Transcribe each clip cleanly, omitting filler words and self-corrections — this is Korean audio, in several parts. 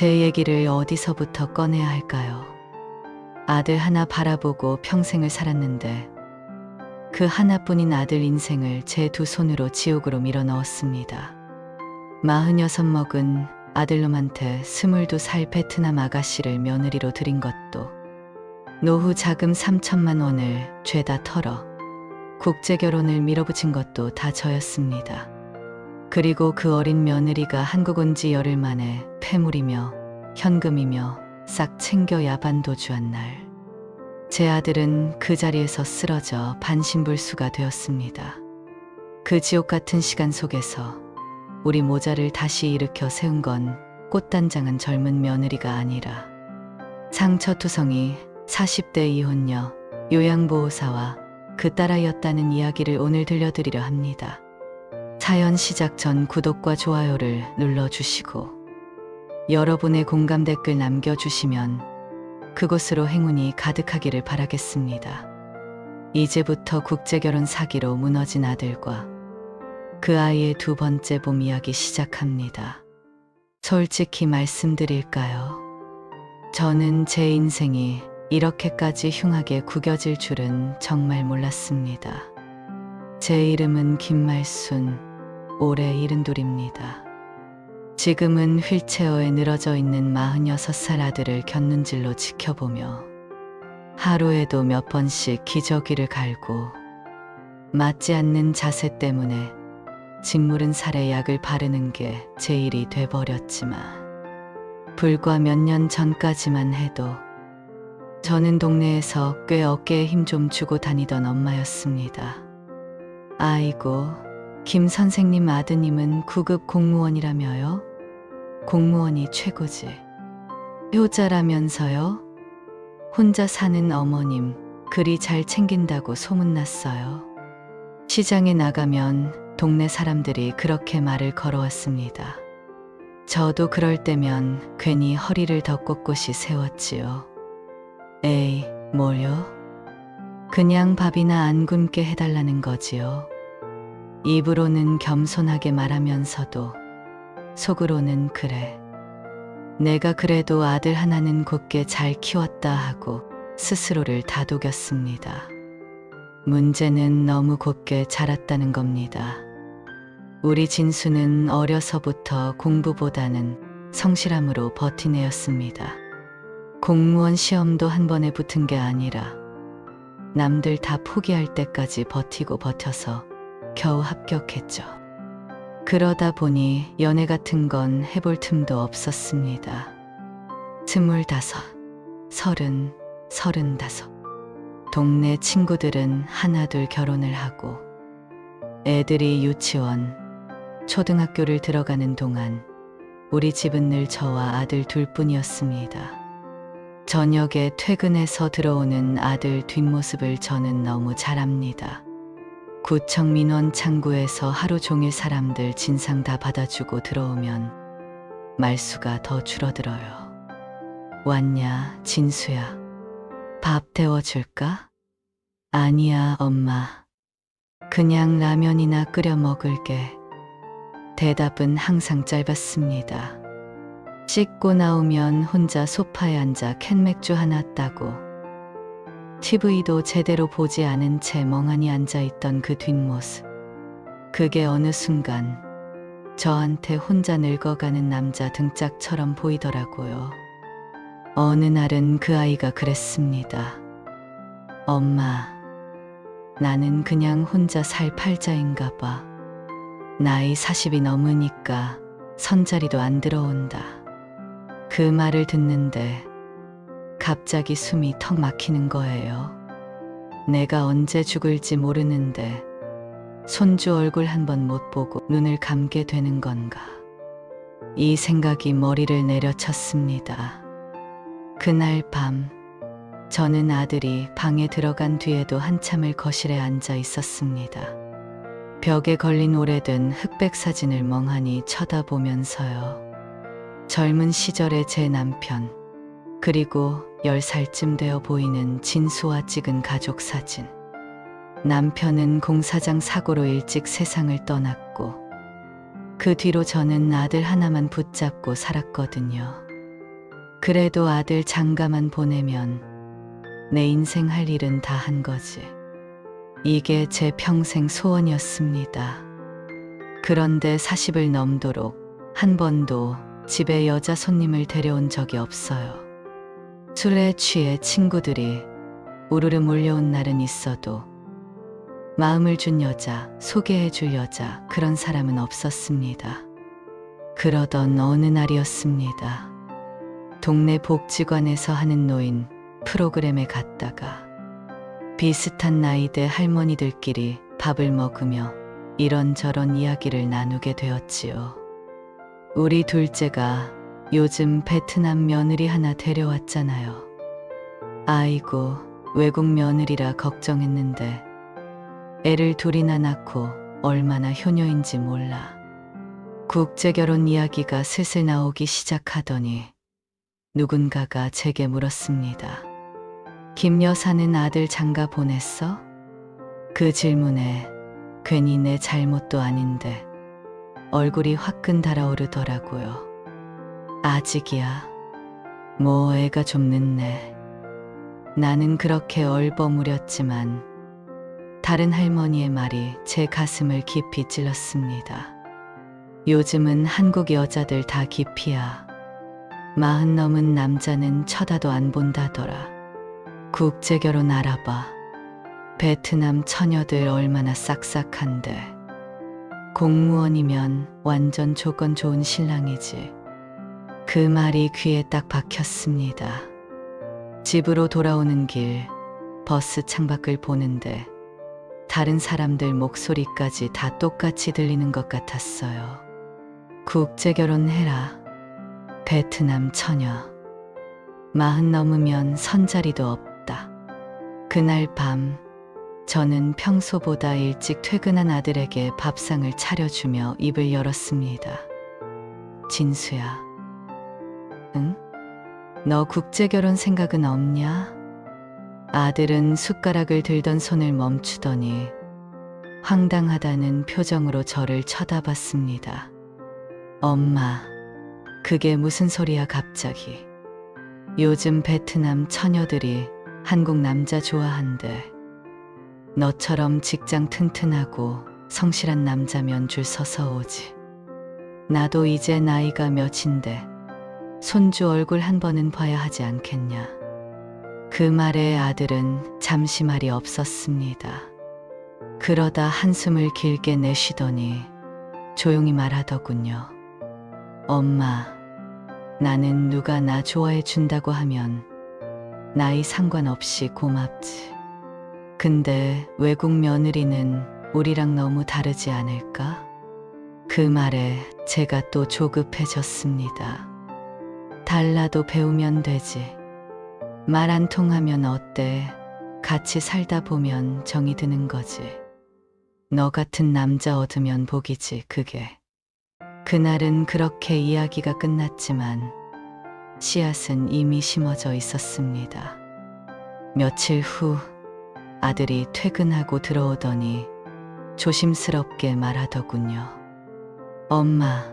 제 얘기를 어디서부터 꺼내야 할까요? 아들 하나 바라보고 평생을 살았는데 그 하나뿐인 아들 인생을 제 두 손으로 지옥으로 밀어 넣었습니다. 46 먹은 아들놈한테 22살 베트남 아가씨를 며느리로 들인 것도 노후 자금 3천만 원을 죄다 털어 국제결혼을 밀어붙인 것도 다 저였습니다. 그리고 그 어린 며느리가 한국 온 지 열흘 만에 폐물이며 현금이며 싹 챙겨 야반 도주한 날, 제 아들은 그 자리에서 쓰러져 반신불수가 되었습니다. 그 지옥 같은 시간 속에서 우리 모자를 다시 일으켜 세운 건 꽃단장한 젊은 며느리가 아니라 상처투성이 40대 이혼녀 요양보호사와 그 딸아이였다는 이야기를 오늘 들려드리려 합니다. 사연 시작 전 구독과 좋아요를 눌러주시고 여러분의 공감 댓글 남겨주시면 그곳으로 행운이 가득하기를 바라겠습니다. 이제부터 국제결혼 사기로 무너진 아들과 그 아이의 두 번째 봄 이야기 시작합니다. 솔직히 말씀드릴까요? 저는 제 인생이 이렇게까지 흉하게 구겨질 줄은 정말 몰랐습니다. 제 이름은 김말순, 올해 72입니다. 지금은 휠체어에 늘어져 있는 46살 아들을 곁눈질로 지켜보며 하루에도 몇 번씩 기저귀를 갈고 맞지 않는 자세 때문에 짓무른 살에 약을 바르는 게 제 일이 돼버렸지만 불과 몇 년 전까지만 해도 저는 동네에서 꽤 어깨에 힘 좀 주고 다니던 엄마였습니다. 아이고, 김 선생님 아드님은 9급 공무원이라며요? 공무원이 최고지. 효자라면서요? 혼자 사는 어머님 그리 잘 챙긴다고 소문났어요. 시장에 나가면 동네 사람들이 그렇게 말을 걸어왔습니다. 저도 그럴 때면 괜히 허리를 더 꼿꼿이 세웠지요. 에이, 뭘요? 그냥 밥이나 안 굶게 해달라는 거지요. 입으로는 겸손하게 말하면서도 속으로는 그래. 내가 그래도 아들 하나는 곱게 잘 키웠다 하고 스스로를 다독였습니다. 문제는 너무 곱게 자랐다는 겁니다. 우리 진수는 어려서부터 공부보다는 성실함으로 버틴 애였습니다. 공무원 시험도 한 번에 붙은 게 아니라 남들 다 포기할 때까지 버티고 버텨서 겨우 합격했죠. 그러다 보니 연애 같은 건 해볼 틈도 없었습니다. 25, 30, 35. 동네 친구들은 하나둘 결혼을 하고 애들이 유치원, 초등학교를 들어가는 동안 우리 집은 늘 저와 아들 둘뿐이었습니다. 저녁에 퇴근해서 들어오는 아들 뒷모습을 저는 너무 잘 압니다. 구청 민원 창구에서 하루 종일 사람들 진상 다 받아주고 들어오면 말수가 더 줄어들어요. 왔냐, 진수야. 밥 데워줄까? 아니야, 엄마. 그냥 라면이나 끓여 먹을게. 대답은 항상 짧았습니다. 씻고 나오면 혼자 소파에 앉아 캔맥주 하나 따고 TV도 제대로 보지 않은 채 멍하니 앉아있던 그 뒷모습. 그게 어느 순간 저한테 혼자 늙어가는 남자 등짝처럼 보이더라고요. 어느 날은 그 아이가 그랬습니다. 엄마, 나는 그냥 혼자 살 팔자인가 봐. 나이 40이 넘으니까 선자리도 안 들어온다. 그 말을 듣는데 갑자기 숨이 턱 막히는 거예요. 내가 언제 죽을지 모르는데 손주 얼굴 한 번 못 보고 눈을 감게 되는 건가. 이 생각이 머리를 내려쳤습니다. 그날 밤 저는 아들이 방에 들어간 뒤에도 한참을 거실에 앉아 있었습니다. 벽에 걸린 오래된 흑백 사진을 멍하니 쳐다보면서요. 젊은 시절의 제 남편, 그리고 10살쯤 되어 보이는 진수와 찍은 가족 사진. 남편은 공사장 사고로 일찍 세상을 떠났고 그 뒤로 저는 아들 하나만 붙잡고 살았거든요. 그래도 아들 장가만 보내면 내 인생 할 일은 다 한 거지. 이게 제 평생 소원이었습니다. 그런데 40을 넘도록 한 번도 집에 여자 손님을 데려온 적이 없어요. 술에 취해 친구들이 우르르 몰려온 날은 있어도 마음을 준 여자, 소개해 줄 여자, 그런 사람은 없었습니다. 그러던 어느 날이었습니다. 동네 복지관에서 하는 노인 프로그램에 갔다가 비슷한 나이대 할머니들끼리 밥을 먹으며 이런저런 이야기를 나누게 되었지요. 우리 둘째가 요즘 베트남 며느리 하나 데려왔잖아요. 아이고, 외국 며느리라 걱정했는데 애를 둘이나 낳고 얼마나 효녀인지 몰라. 국제결혼 이야기가 슬슬 나오기 시작하더니 누군가가 제게 물었습니다. 김 여사는 아들 장가 보냈어? 그 질문에 괜히 내 잘못도 아닌데 얼굴이 화끈 달아오르더라고요. 아직이야. 뭐 애가 좀 늦네. 나는 그렇게 얼버무렸지만 다른 할머니의 말이 제 가슴을 깊이 찔렀습니다. 요즘은 한국 여자들 다 기피야. 40 넘은 남자는 쳐다도 안 본다더라. 국제결혼 알아봐. 베트남 처녀들 얼마나 싹싹한데. 공무원이면 완전 조건 좋은 신랑이지. 그 말이 귀에 딱 박혔습니다. 집으로 돌아오는 길 버스 창밖을 보는데 다른 사람들 목소리까지 다 똑같이 들리는 것 같았어요. 국제결혼해라. 베트남 처녀. 40 넘으면 선자리도 없다. 그날 밤 저는 평소보다 일찍 퇴근한 아들에게 밥상을 차려주며 입을 열었습니다. 진수야. 응? 너 국제결혼 생각은 없냐? 아들은 숟가락을 들던 손을 멈추더니 황당하다는 표정으로 저를 쳐다봤습니다. 엄마, 그게 무슨 소리야 갑자기. 요즘 베트남 처녀들이 한국 남자 좋아한대. 너처럼 직장 튼튼하고 성실한 남자면 줄 서서 오지. 나도 이제 나이가 몇인데 손주 얼굴 한 번은 봐야 하지 않겠냐. 그 말에 아들은 잠시 말이 없었습니다. 그러다 한숨을 길게 내쉬더니 조용히 말하더군요. 엄마, 나는 누가 나 좋아해 준다고 하면 나이 상관없이 고맙지. 근데 외국 며느리는 우리랑 너무 다르지 않을까? 그 말에 제가 또 조급해졌습니다. 달라도 배우면 되지. 말 안 통하면 어때? 같이 살다 보면 정이 드는 거지. 너 같은 남자 얻으면 복이지, 그게. 그날은 그렇게 이야기가 끝났지만 씨앗은 이미 심어져 있었습니다. 며칠 후 아들이 퇴근하고 들어오더니 조심스럽게 말하더군요. 엄마,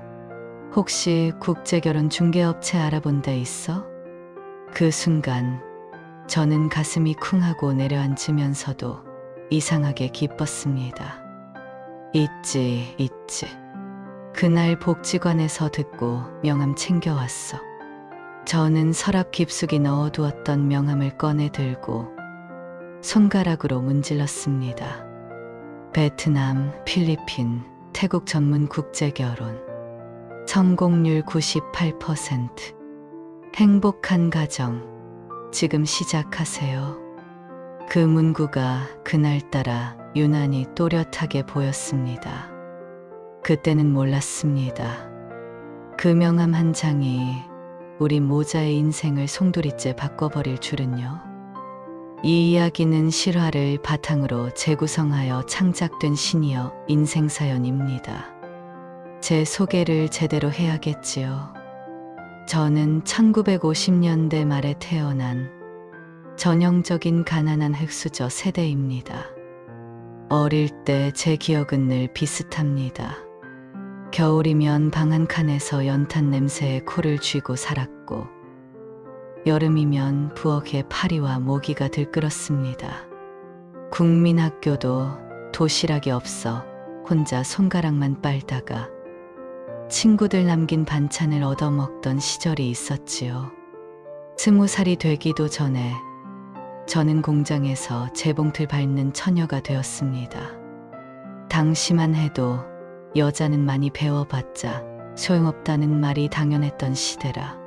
혹시 국제결혼 중개업체 알아본 데 있어? 그 순간 저는 가슴이 쿵하고 내려앉으면서도 이상하게 기뻤습니다. 있지. 그날 복지관에서 듣고 명함 챙겨왔어. 저는 서랍 깊숙이 넣어두었던 명함을 꺼내 들고 손가락으로 문질렀습니다. 베트남, 필리핀, 태국 전문 국제결혼. 성공률 98%. 행복한 가정. 지금 시작하세요. 그 문구가 그날따라 유난히 또렷하게 보였습니다. 그때는 몰랐습니다. 그 명함 한 장이 우리 모자의 인생을 송두리째 바꿔버릴 줄은요. 이 이야기는 실화를 바탕으로 재구성하여 창작된 시니어 인생사연입니다. 제 소개를 제대로 해야겠지요. 저는 1950년대 말에 태어난 전형적인 가난한 흙수저 세대입니다. 어릴 때 제 기억은 늘 비슷합니다. 겨울이면 방 한 칸에서 연탄 냄새에 코를 쥐고 살았고 여름이면 부엌에 파리와 모기가 들끓었습니다. 국민학교도 도시락이 없어 혼자 손가락만 빨다가 친구들 남긴 반찬을 얻어먹던 시절이 있었지요. 20살이 되기도 전에 저는 공장에서 재봉틀 밟는 처녀가 되었습니다. 당시만 해도 여자는 많이 배워봤자 소용없다는 말이 당연했던 시대라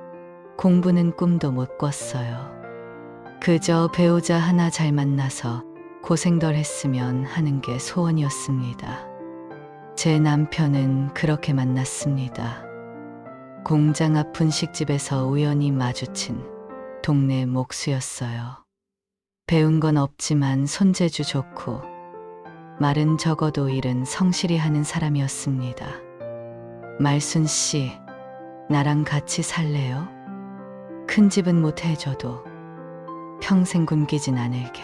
공부는 꿈도 못 꿨어요. 그저 배우자 하나 잘 만나서 고생 덜 했으면 하는 게 소원이었습니다. 제 남편은 그렇게 만났습니다. 공장 앞 분식집에서 우연히 마주친 동네 목수였어요. 배운 건 없지만 손재주 좋고 말은 적어도 일은 성실히 하는 사람이었습니다. 말순 씨, 나랑 같이 살래요? 큰 집은 못 해줘도 평생 굶기진 않을게.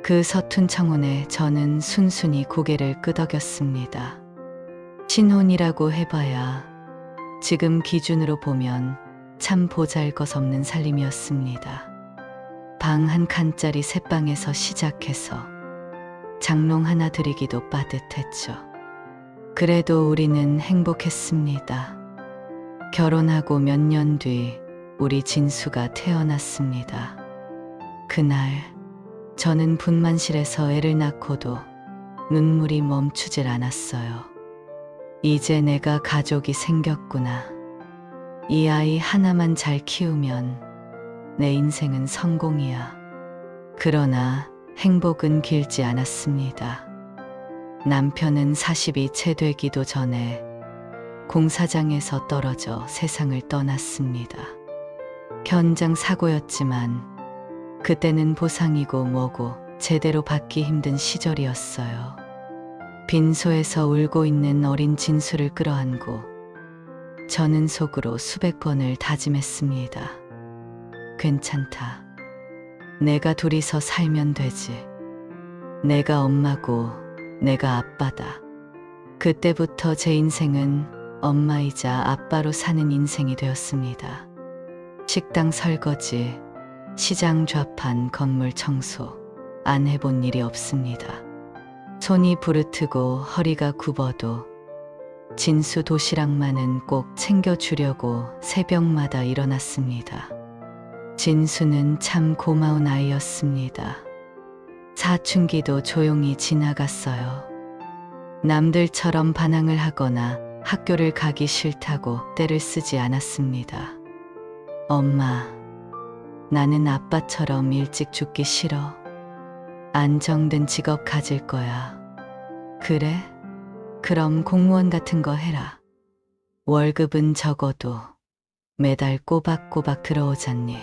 그 서툰 청혼에 저는 순순히 고개를 끄덕였습니다. 신혼이라고 해봐야 지금 기준으로 보면 참 보잘것없는 살림이었습니다. 방 한 칸짜리 새방에서 시작해서 장롱 하나 드리기도 빠듯했죠. 그래도 우리는 행복했습니다. 결혼하고 몇 년 뒤 우리 진수가 태어났습니다. 그날 저는 분만실에서 애를 낳고도 눈물이 멈추질 않았어요. 이제 내가 가족이 생겼구나. 이 아이 하나만 잘 키우면 내 인생은 성공이야. 그러나 행복은 길지 않았습니다. 남편은 40이 채 되기도 전에 공사장에서 떨어져 세상을 떠났습니다. 현장 사고였지만 그때는 보상이고 뭐고 제대로 받기 힘든 시절이었어요. 빈소에서 울고 있는 어린 진수를 끌어안고 저는 속으로 수백 번을 다짐했습니다. 괜찮다. 내가 둘이서 살면 되지. 내가 엄마고 내가 아빠다. 그때부터 제 인생은 엄마이자 아빠로 사는 인생이 되었습니다. 식당 설거지, 시장 좌판, 건물 청소 안 해본 일이 없습니다. 손이 부르트고 허리가 굽어도 진수 도시락만은 꼭 챙겨주려고 새벽마다 일어났습니다. 진수는 참 고마운 아이였습니다. 사춘기도 조용히 지나갔어요. 남들처럼 반항을 하거나 학교를 가기 싫다고 떼를 쓰지 않았습니다. 엄마, 나는 아빠처럼 일찍 죽기 싫어. 안정된 직업 가질 거야. 그래? 그럼 공무원 같은 거 해라. 월급은 적어도 매달 꼬박꼬박 들어오잖니.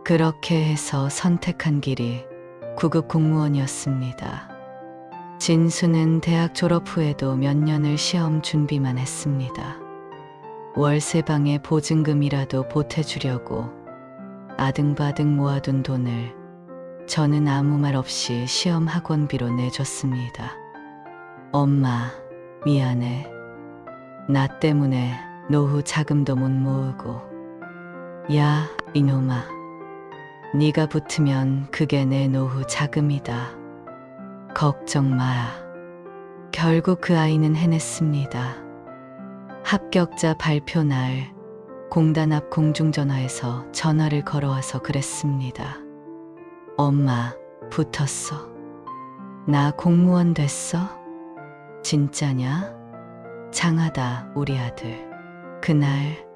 그렇게 해서 선택한 길이 9급 공무원이었습니다. 진수는 대학 졸업 후에도 몇 년을 시험 준비만 했습니다. 월세방에 보증금이라도 보태주려고 아등바등 모아둔 돈을 저는 아무 말 없이 시험 학원비로 내줬습니다. 엄마, 미안해. 나 때문에 노후 자금도 못 모으고. 야, 이놈아. 네가 붙으면 그게 내 노후 자금이다. 걱정 마. 결국 그 아이는 해냈습니다. 합격자 발표 날 공단 앞 공중전화에서 전화를 걸어와서 그랬습니다. 엄마, 붙었어. 나 공무원 됐어? 진짜냐? 장하다, 우리 아들. 그날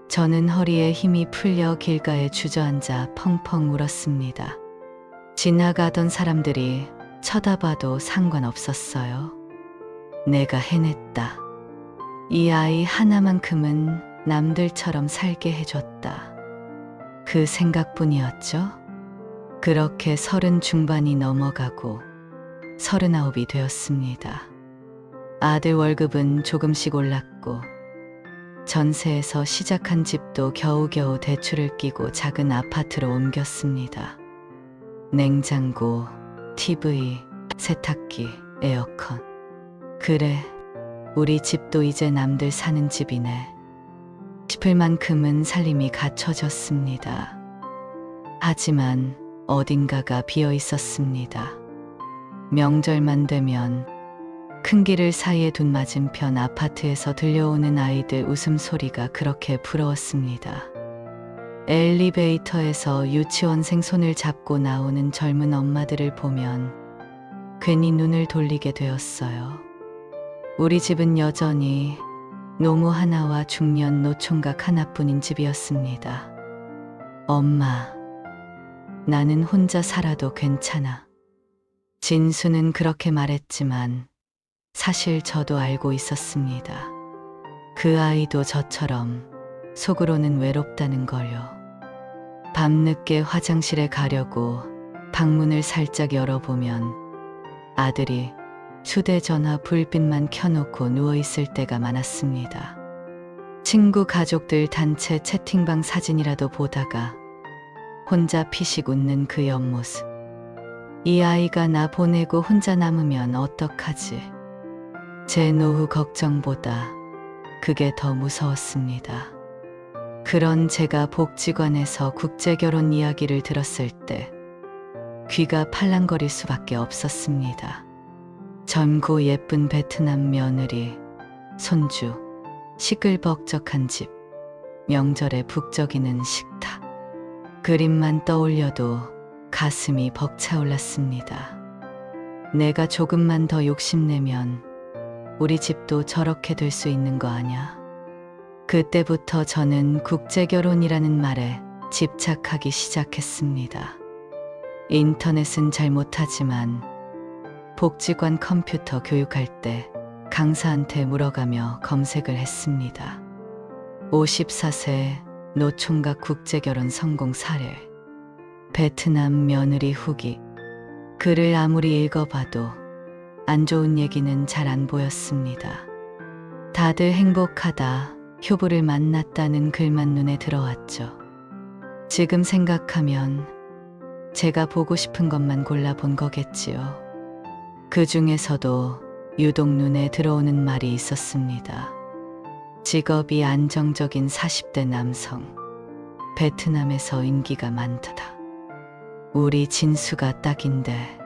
저는 허리에 힘이 풀려 길가에 주저앉아 펑펑 울었습니다. 지나가던 사람들이 쳐다봐도 상관없었어요. 내가 해냈다. 이 아이 하나만큼은 남들처럼 살게 해줬다. 그 생각뿐이었죠. 그렇게 30 중반이 넘어가고 39이 되었습니다. 아들 월급은 조금씩 올랐고 전세에서 시작한 집도 겨우겨우 대출을 끼고 작은 아파트로 옮겼습니다. 냉장고, TV, 세탁기, 에어컨. 그래, 우리 집도 이제 남들 사는 집이네. 싶을 만큼은 살림이 갖춰졌습니다. 하지만 어딘가가 비어 있었습니다. 명절만 되면 큰 길을 사이에 둔 맞은편 아파트에서 들려오는 아이들 웃음소리가 그렇게 부러웠습니다. 엘리베이터에서 유치원생 손을 잡고 나오는 젊은 엄마들을 보면 괜히 눈을 돌리게 되었어요. 우리 집은 여전히 노모 하나와 중년 노총각 하나뿐인 집이었습니다. 엄마, 나는 혼자 살아도 괜찮아. 진수는 그렇게 말했지만 사실 저도 알고 있었습니다. 그 아이도 저처럼 속으로는 외롭다는 걸요. 밤늦게 화장실에 가려고 방문을 살짝 열어보면 아들이 휴대전화 불빛만 켜놓고 누워있을 때가 많았습니다. 친구 가족들 단체 채팅방 사진이라도 보다가 혼자 피식 웃는 그 옆모습. 이 아이가 나 보내고 혼자 남으면 어떡하지? 제 노후 걱정보다 그게 더 무서웠습니다. 그런 제가 복지관에서 국제결혼 이야기를 들었을 때 귀가 팔랑거릴 수밖에 없었습니다. 젊고 예쁜 베트남 며느리, 손주, 시끌벅적한 집, 명절에 북적이는 식탁. 그림만 떠올려도 가슴이 벅차올랐습니다. 내가 조금만 더 욕심내면 우리 집도 저렇게 될 수 있는 거 아냐? 그때부터 저는 국제결혼이라는 말에 집착하기 시작했습니다. 인터넷은 잘 못하지만 복지관 컴퓨터 교육할 때 강사한테 물어가며 검색을 했습니다. 54세 노총각 국제결혼 성공 사례, 베트남 며느리 후기. 글을 아무리 읽어봐도 안 좋은 얘기는 잘 안 보였습니다. 다들 행복하다, 효부를 만났다는 글만 눈에 들어왔죠. 지금 생각하면 제가 보고 싶은 것만 골라본 거겠지요. 그 중에서도 유독 눈에 들어오는 말이 있었습니다. 직업이 안정적인 40대 남성, 베트남에서 인기가 많다. 우리 진수가 딱인데.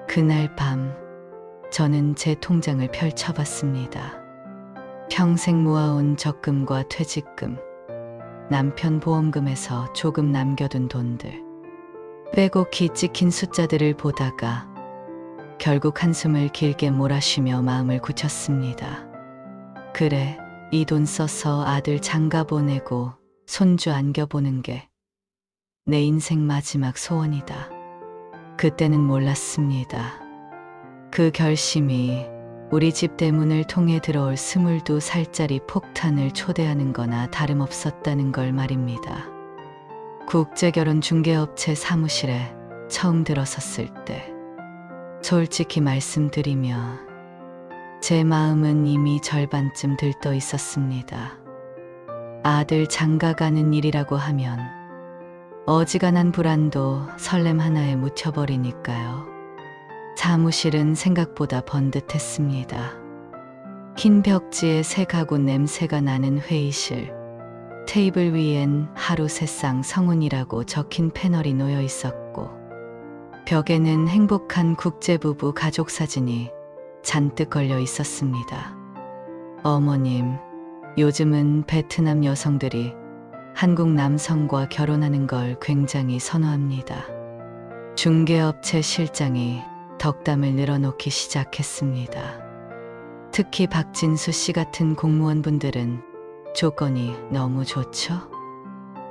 그날 밤 저는 제 통장을 펼쳐봤습니다. 평생 모아온 적금과 퇴직금, 남편 보험금에서 조금 남겨둔 돈들, 빼곡히 찍힌 숫자들을 보다가 결국 한숨을 길게 몰아쉬며 마음을 굳혔습니다. 그래, 이 돈 써서 아들 장가 보내고 손주 안겨보는 게 내 인생 마지막 소원이다. 그때는 몰랐습니다. 그 결심이 우리 집 대문을 통해 들어올 22살짜리 폭탄을 초대하는 거나 다름없었다는 걸 말입니다. 국제결혼 중개업체 사무실에 처음 들어섰을 때 솔직히 말씀드리며 제 마음은 이미 절반쯤 들떠 있었습니다. 아들 장가 가는 일이라고 하면 어지간한 불안도 설렘 하나에 묻혀버리니까요. 사무실은 생각보다 번듯했습니다. 흰 벽지에 새 가구 냄새가 나는 회의실, 테이블 위엔 하루 새상 성운이라고 적힌 패널이 놓여 있었고 벽에는 행복한 국제부부 가족 사진이 잔뜩 걸려 있었습니다. 어머님, 요즘은 베트남 여성들이 한국 남성과 결혼하는 걸 굉장히 선호합니다. 중개업체 실장이 덕담을 늘어놓기 시작했습니다. 특히 박진수 씨 같은 공무원분들은 조건이 너무 좋죠?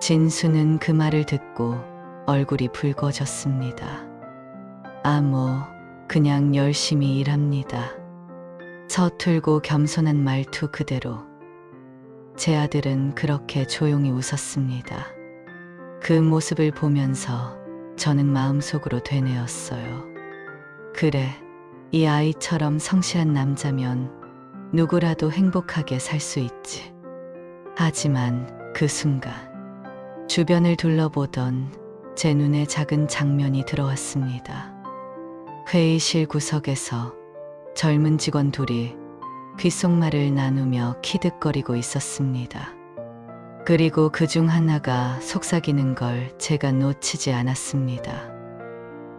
진수는 그 말을 듣고 얼굴이 붉어졌습니다. 그냥 열심히 일합니다. 서툴고 겸손한 말투 그대로. 제 아들은 그렇게 조용히 웃었습니다. 그 모습을 보면서 저는 마음속으로 되뇌었어요. 그래, 이 아이처럼 성실한 남자면 누구라도 행복하게 살 수 있지. 하지만 그 순간 주변을 둘러보던 제 눈에 작은 장면이 들어왔습니다. 회의실 구석에서 젊은 직원 둘이 귓속말을 나누며 키득거리고 있었습니다. 그리고 그중 하나가 속삭이는 걸 제가 놓치지 않았습니다.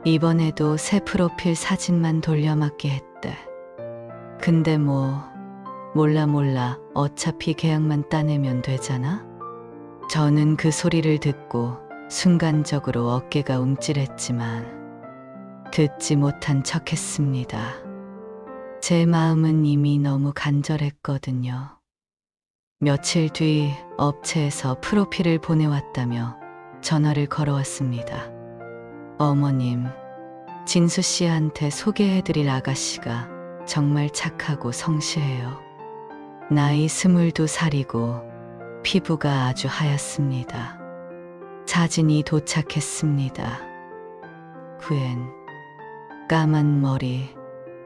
이번에도 새 프로필 사진만 돌려막기 했대. 근데 몰라. 어차피 계약만 따내면 되잖아? 저는 그 소리를 듣고 순간적으로 어깨가 움찔했지만 듣지 못한 척 했습니다. 제 마음은 이미 너무 간절했거든요. 며칠 뒤 업체에서 프로필을 보내왔다며 전화를 걸어왔습니다. 어머님, 진수 씨한테 소개해드릴 아가씨가 정말 착하고 성실해요. 나이 22살이고 피부가 아주 하얗습니다. 사진이 도착했습니다. 그엔 까만 머리,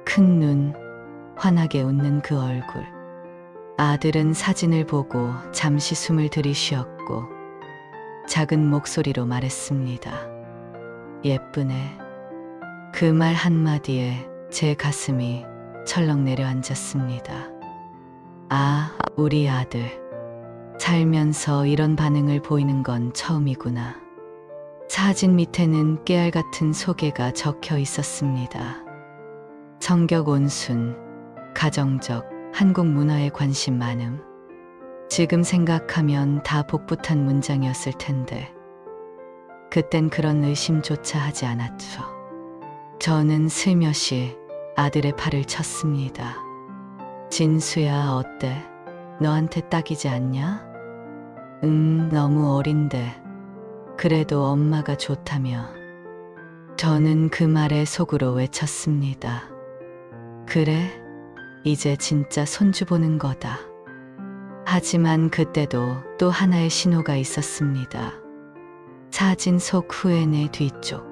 큰 눈, 환하게 웃는 그 얼굴. 아들은 사진을 보고 잠시 숨을 들이쉬었고 작은 목소리로 말했습니다. 예쁘네. 그 말 한마디에 제 가슴이 철렁 내려앉았습니다. 아, 우리 아들. 살면서 이런 반응을 보이는 건 처음이구나. 사진 밑에는 깨알 같은 소개가 적혀 있었습니다. 성격 온순, 가정적, 한국 문화에 관심 많음. 지금 생각하면 다 복붙한 문장이었을 텐데 그땐 그런 의심조차 하지 않았죠. 저는 슬며시 아들의 팔을 쳤습니다. 진수야, 어때? 너한테 딱이지 않냐? 너무 어린데 그래도 엄마가 좋다며. 저는 그 말에 속으로 외쳤습니다. 그래? 이제 진짜 손주 보는 거다. 하지만 그때도 또 하나의 신호가 있었습니다. 사진 속 후엔의 뒤쪽,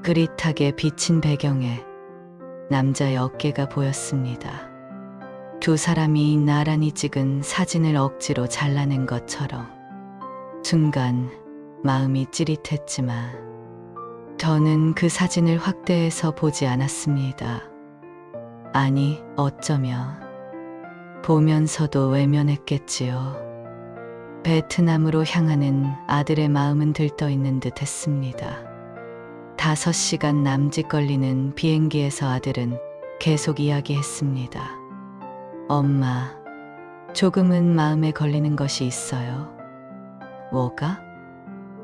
그릿하게 비친 배경에 남자의 어깨가 보였습니다. 두 사람이 나란히 찍은 사진을 억지로 잘라낸 것처럼. 순간 마음이 찌릿했지만 저는 그 사진을 확대해서 보지 않았습니다. 아니, 어쩌면 보면서도 외면했겠지요. 베트남으로 향하는 아들의 마음은 들떠있는 듯 했습니다. 5시간 남짓 걸리는 비행기에서 아들은 계속 이야기했습니다. 엄마, 조금은 마음에 걸리는 것이 있어요. 뭐가?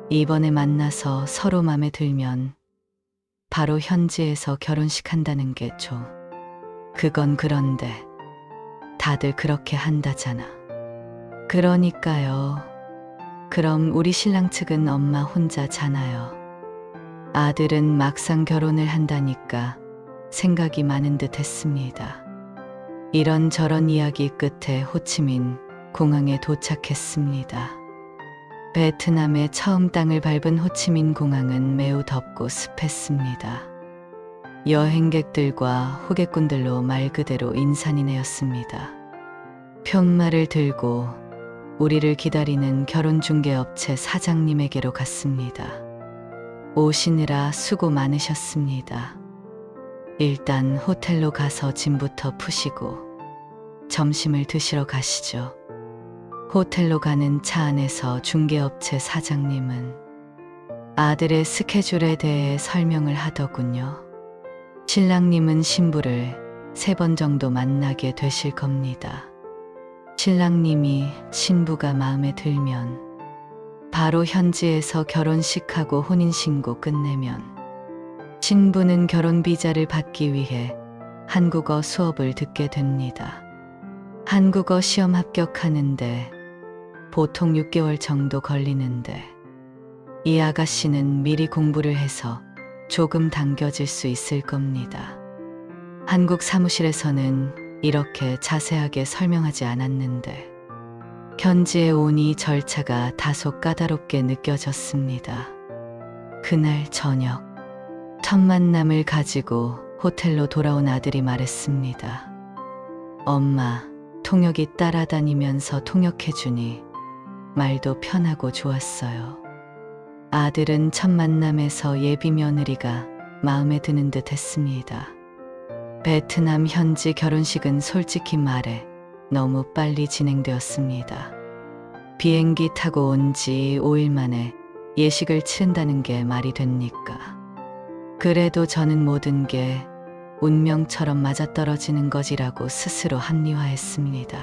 이번에 만나서 서로 맘에 들면 바로 현지에서 결혼식 한다는 게 그건 그런데 다들 그렇게 한다잖아. 그러니까요. 그럼 우리 신랑 측은 엄마 혼자잖아요. 아들은 막상 결혼을 한다니까 생각이 많은 듯 했습니다. 이런저런 이야기 끝에 호치민 공항에 도착했습니다. 베트남의 처음 땅을 밟은 호치민 공항은 매우 덥고 습했습니다. 여행객들과 호객꾼들로 말 그대로 인산이네였습니다. 편말을 들고 우리를 기다리는 결혼중개업체 사장님에게로 갔습니다. 오시느라 수고 많으셨습니다. 일단 호텔로 가서 짐부터 푸시고 점심을 드시러 가시죠. 호텔로 가는 차 안에서 중개업체 사장님은 아들의 스케줄에 대해 설명을 하더군요. 신랑님은 신부를 3번 정도 만나게 되실 겁니다. 신랑님이 신부가 마음에 들면 바로 현지에서 결혼식하고 혼인신고 끝내면 신부는 결혼 비자를 받기 위해 한국어 수업을 듣게 됩니다. 한국어 시험 합격하는데 보통 6개월 정도 걸리는데 이 아가씨는 미리 공부를 해서 조금 당겨질 수 있을 겁니다. 한국 사무실에서는 이렇게 자세하게 설명하지 않았는데 현지에 오니 절차가 다소 까다롭게 느껴졌습니다. 그날 저녁 첫 만남을 가지고 호텔로 돌아온 아들이 말했습니다. 엄마, 통역이 따라다니면서 통역해주니 말도 편하고 좋았어요. 아들은 첫 만남에서 예비 며느리가 마음에 드는 듯 했습니다. 베트남 현지 결혼식은 솔직히 말해 너무 빨리 진행되었습니다. 비행기 타고 온 지 5일 만에 예식을 치른다는 게 말이 됩니까? 그래도 저는 모든 게 운명처럼 맞아떨어지는 거지라고 스스로 합리화했습니다.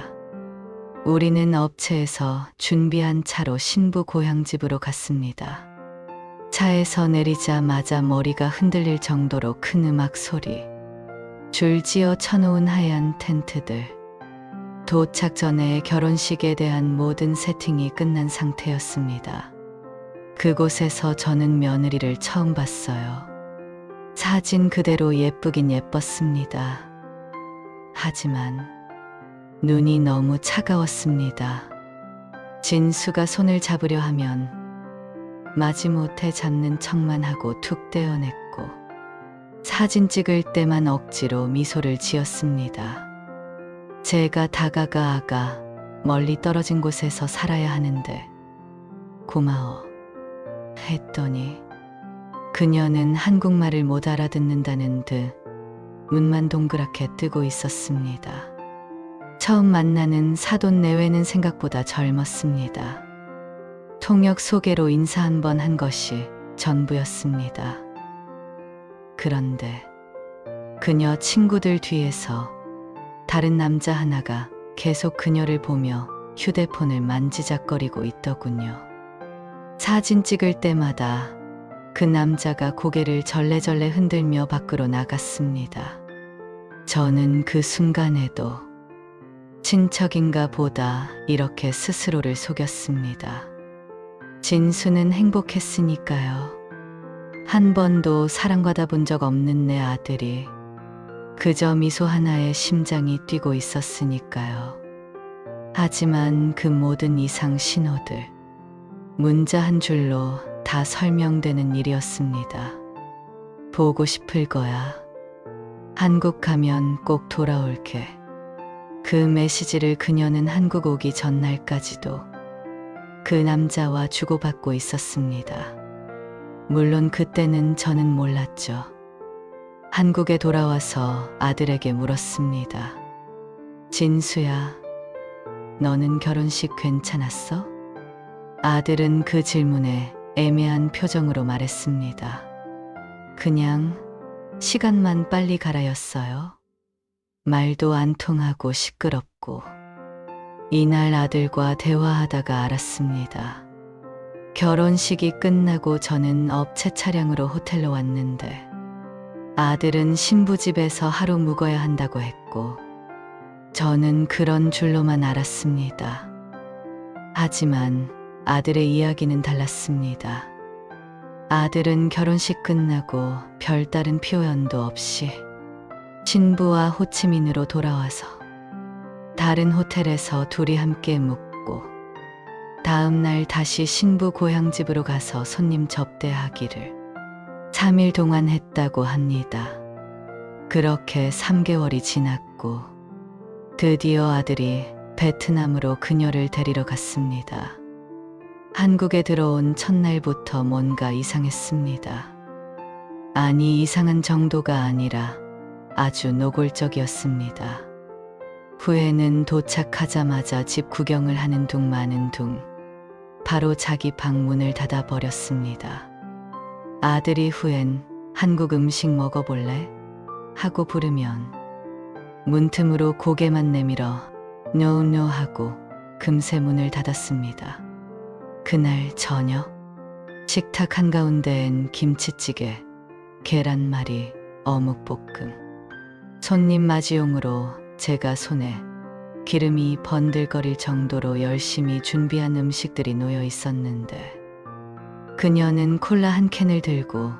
우리는 업체에서 준비한 차로 신부 고향집으로 갔습니다. 차에서 내리자마자 머리가 흔들릴 정도로 큰 음악 소리, 줄지어 쳐놓은 하얀 텐트들, 도착 전에 결혼식에 대한 모든 세팅이 끝난 상태였습니다. 그곳에서 저는 며느리를 처음 봤어요. 사진 그대로 예쁘긴 예뻤습니다. 하지만 눈이 너무 차가웠습니다. 진수가 손을 잡으려 하면 마지못해 잡는 척만 하고 툭 떼어냈고 사진 찍을 때만 억지로 미소를 지었습니다. 제가 다가가 아가 멀리 떨어진 곳에서 살아야 하는데 고마워 했더니 그녀는 한국말을 못 알아듣는다는 듯 눈만 동그랗게 뜨고 있었습니다. 처음 만나는 사돈 내외는 생각보다 젊었습니다. 통역 소개로 인사 한 번 한 것이 전부였습니다. 그런데 그녀 친구들 뒤에서 다른 남자 하나가 계속 그녀를 보며 휴대폰을 만지작거리고 있더군요. 사진 찍을 때마다 그 남자가 고개를 절레절레 흔들며 밖으로 나갔습니다. 저는 그 순간에도 친척인가 보다 이렇게 스스로를 속였습니다. 진수는 행복했으니까요. 한 번도 사랑받아 본 적 없는 내 아들이 그저 미소 하나에 심장이 뛰고 있었으니까요. 하지만 그 모든 이상 신호들, 문자 한 줄로 다 설명되는 일이었습니다. 보고 싶을 거야. 한국 가면 꼭 돌아올게. 그 메시지를 그녀는 한국 오기 전날까지도 그 남자와 주고받고 있었습니다. 물론 그때는 저는 몰랐죠. 한국에 돌아와서 아들에게 물었습니다. 진수야, 너는 결혼식 괜찮았어? 아들은 그 질문에 애매한 표정으로 말했습니다. 그냥 시간만 빨리 가라였어요. 말도 안 통하고 시끄럽고. 이날 아들과 대화하다가 알았습니다. 결혼식이 끝나고 저는 업체 차량으로 호텔로 왔는데 아들은 신부 집에서 하루 묵어야 한다고 했고 저는 그런 줄로만 알았습니다. 하지만 아들의 이야기는 달랐습니다. 아들은 결혼식 끝나고 별다른 표현도 없이 신부와 호치민으로 돌아와서 다른 호텔에서 둘이 함께 묵고 다음 날 다시 신부 고향집으로 가서 손님 접대하기를 3일 동안 했다고 합니다. 그렇게 3개월이 지났고 드디어 아들이 베트남으로 그녀를 데리러 갔습니다. 한국에 들어온 첫날부터 뭔가 이상했습니다. 아니, 이상한 정도가 아니라 아주 노골적이었습니다. 후에는 도착하자마자 집 구경을 하는 둥 마는 둥 바로 자기 방 문을 닫아버렸습니다. 아들이 후엔 한국 음식 먹어볼래? 하고 부르면 문틈으로 고개만 내밀어 No no 하고 금세 문을 닫았습니다. 그날 저녁 식탁 한가운데엔 김치찌개, 계란말이, 어묵볶음, 손님 맞이용으로 제가 손에 기름이 번들거릴 정도로 열심히 준비한 음식들이 놓여 있었는데 그녀는 콜라 한 캔을 들고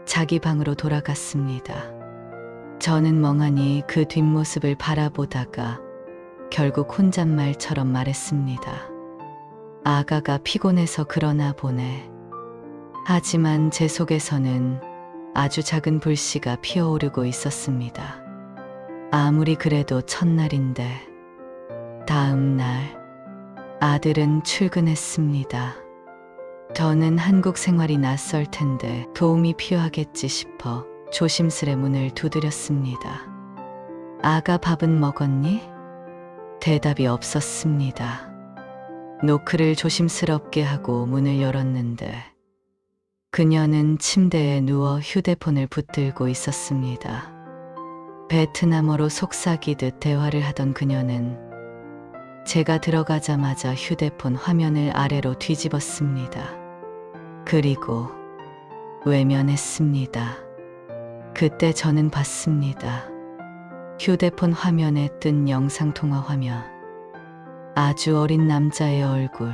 자기 방으로 돌아갔습니다. 저는 멍하니 그 뒷모습을 바라보다가 결국 혼잣말처럼 말했습니다. 아가가 피곤해서 그러나 보네. 하지만 제 속에서는 아주 작은 불씨가 피어오르고 있었습니다. 아무리 그래도 첫날인데 다음 날 아들은 출근했습니다. 저는 한국 생활이 낯설 텐데 도움이 필요하겠지 싶어 조심스레 문을 두드렸습니다. 아가 밥은 먹었니? 대답이 없었습니다. 노크를 조심스럽게 하고 문을 열었는데 그녀는 침대에 누워 휴대폰을 붙들고 있었습니다. 베트남어로 속삭이듯 대화를 하던 그녀는 제가 들어가자마자 휴대폰 화면을 아래로 뒤집었습니다. 그리고 외면했습니다. 그때 저는 봤습니다. 휴대폰 화면에 뜬 영상통화 화면. 아주 어린 남자의 얼굴.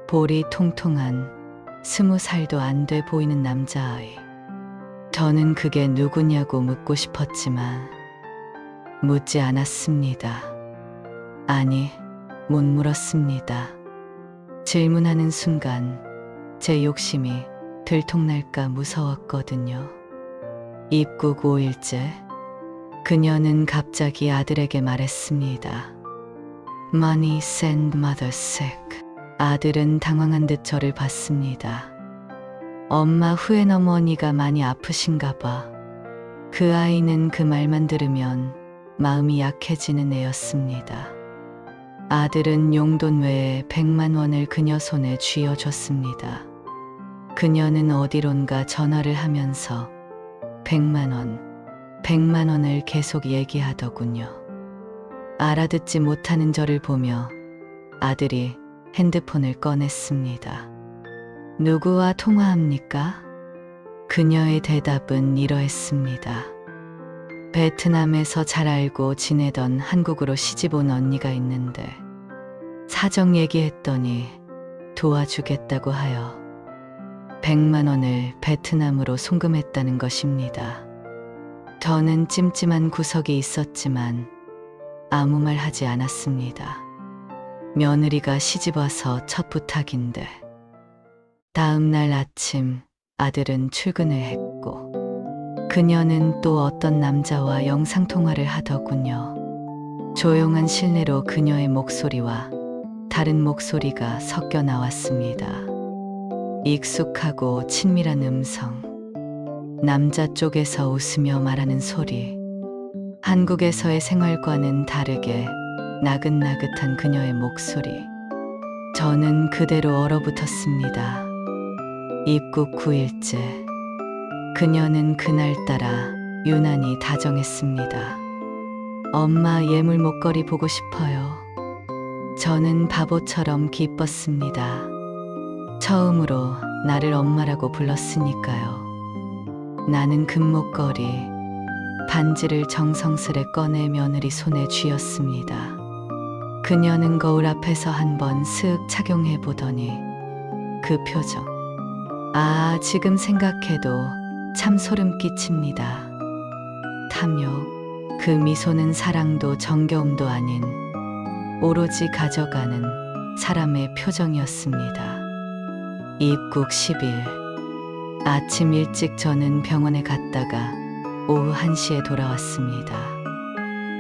볼이 통통한 20살도 안 돼 보이는 남자아이. 저는 그게 누구냐고 묻고 싶었지만 묻지 않았습니다. 아니, 못 물었습니다. 질문하는 순간 제 욕심이 들통날까 무서웠거든요. 입국 5일째, 그녀는 갑자기 아들에게 말했습니다. Money send mother sick. 아들은 당황한 듯 저를 봤습니다. 엄마 후엔 어머니가 많이 아프신가 봐. 그 아이는 그 말만 들으면 마음이 약해지는 애였습니다. 아들은 용돈 외에 100만 원을 그녀 손에 쥐어줬습니다. 그녀는 어디론가 전화를 하면서 100만 원, 100만 원을 계속 얘기하더군요. 알아듣지 못하는 저를 보며 아들이 핸드폰을 꺼냈습니다. 누구와 통화합니까? 그녀의 대답은 이러했습니다. 베트남에서 잘 알고 지내던 한국으로 시집온 언니가 있는데 사정 얘기했더니 도와주겠다고 하여 100만 원을 베트남으로 송금했다는 것입니다. 저는 찜찜한 구석이 있었지만 아무 말 하지 않았습니다. 며느리가 시집와서 첫 부탁인데. 다음 날 아침 아들은 출근을 했고 그녀는 또 어떤 남자와 영상통화를 하더군요. 조용한 실내로 그녀의 목소리와 다른 목소리가 섞여 나왔습니다. 익숙하고 친밀한 음성. 남자 쪽에서 웃으며 말하는 소리. 한국에서의 생활과는 다르게 나긋나긋한 그녀의 목소리. 저는 그대로 얼어붙었습니다. 입국 9일째. 그녀는 그날따라 유난히 다정했습니다. 엄마 예물 목걸이 보고 싶어요. 저는 바보처럼 기뻤습니다. 처음으로 나를 엄마라고 불렀으니까요. 나는 금목걸이, 반지를 정성스레 꺼내 며느리 손에 쥐었습니다. 그녀는 거울 앞에서 한번 슥 착용해 보더니 그 표정. 아, 지금 생각해도 참 소름 끼칩니다. 탐욕, 그 미소는 사랑도 정겨움도 아닌 오로지 가져가는 사람의 표정이었습니다. 입국 10일. 아침 일찍 저는 병원에 갔다가 오후 1시에 돌아왔습니다.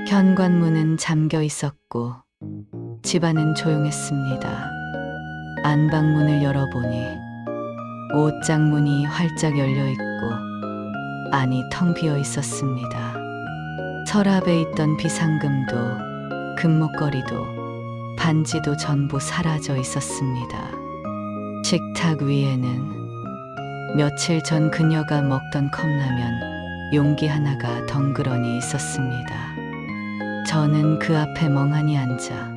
현관문은 잠겨 있었고 집안은 조용했습니다. 안방문을 열어보니 옷장 문이 활짝 열려 있고 안이 텅 비어 있었습니다. 서랍에 있던 비상금도 금목걸이도 반지도 전부 사라져 있었습니다. 식탁 위에는 며칠 전 그녀가 먹던 컵라면 용기 하나가 덩그러니 있었습니다. 저는 그 앞에 멍하니 앉아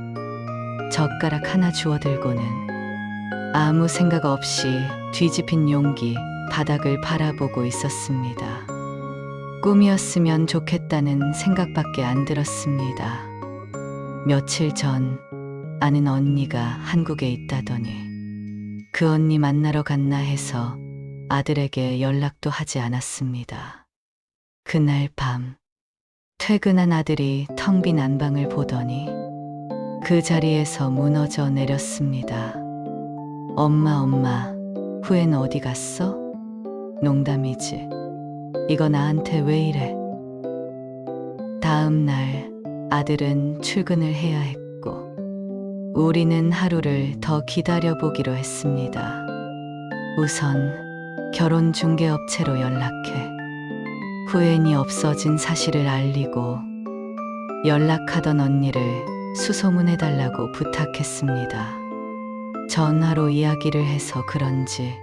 젓가락 하나 주워들고는 아무 생각 없이 뒤집힌 용기 바닥을 바라보고 있었습니다. 꿈이었으면 좋겠다는 생각밖에 안 들었습니다. 며칠 전 아는 언니가 한국에 있다더니 그 언니 만나러 갔나 해서 아들에게 연락도 하지 않았습니다. 그날 밤 퇴근한 아들이 텅 빈 안방을 보더니 그 자리에서 무너져 내렸습니다. 엄마, 후엔 어디 갔어? 농담이지. 이거 나한테 왜 이래? 다음 날 아들은 출근을 해야 했고 우리는 하루를 더 기다려보기로 했습니다. 우선 결혼 중개업체로 연락해 후엔이 없어진 사실을 알리고 연락하던 언니를 수소문해달라고 부탁했습니다. 전화로 이야기를 해서 그런지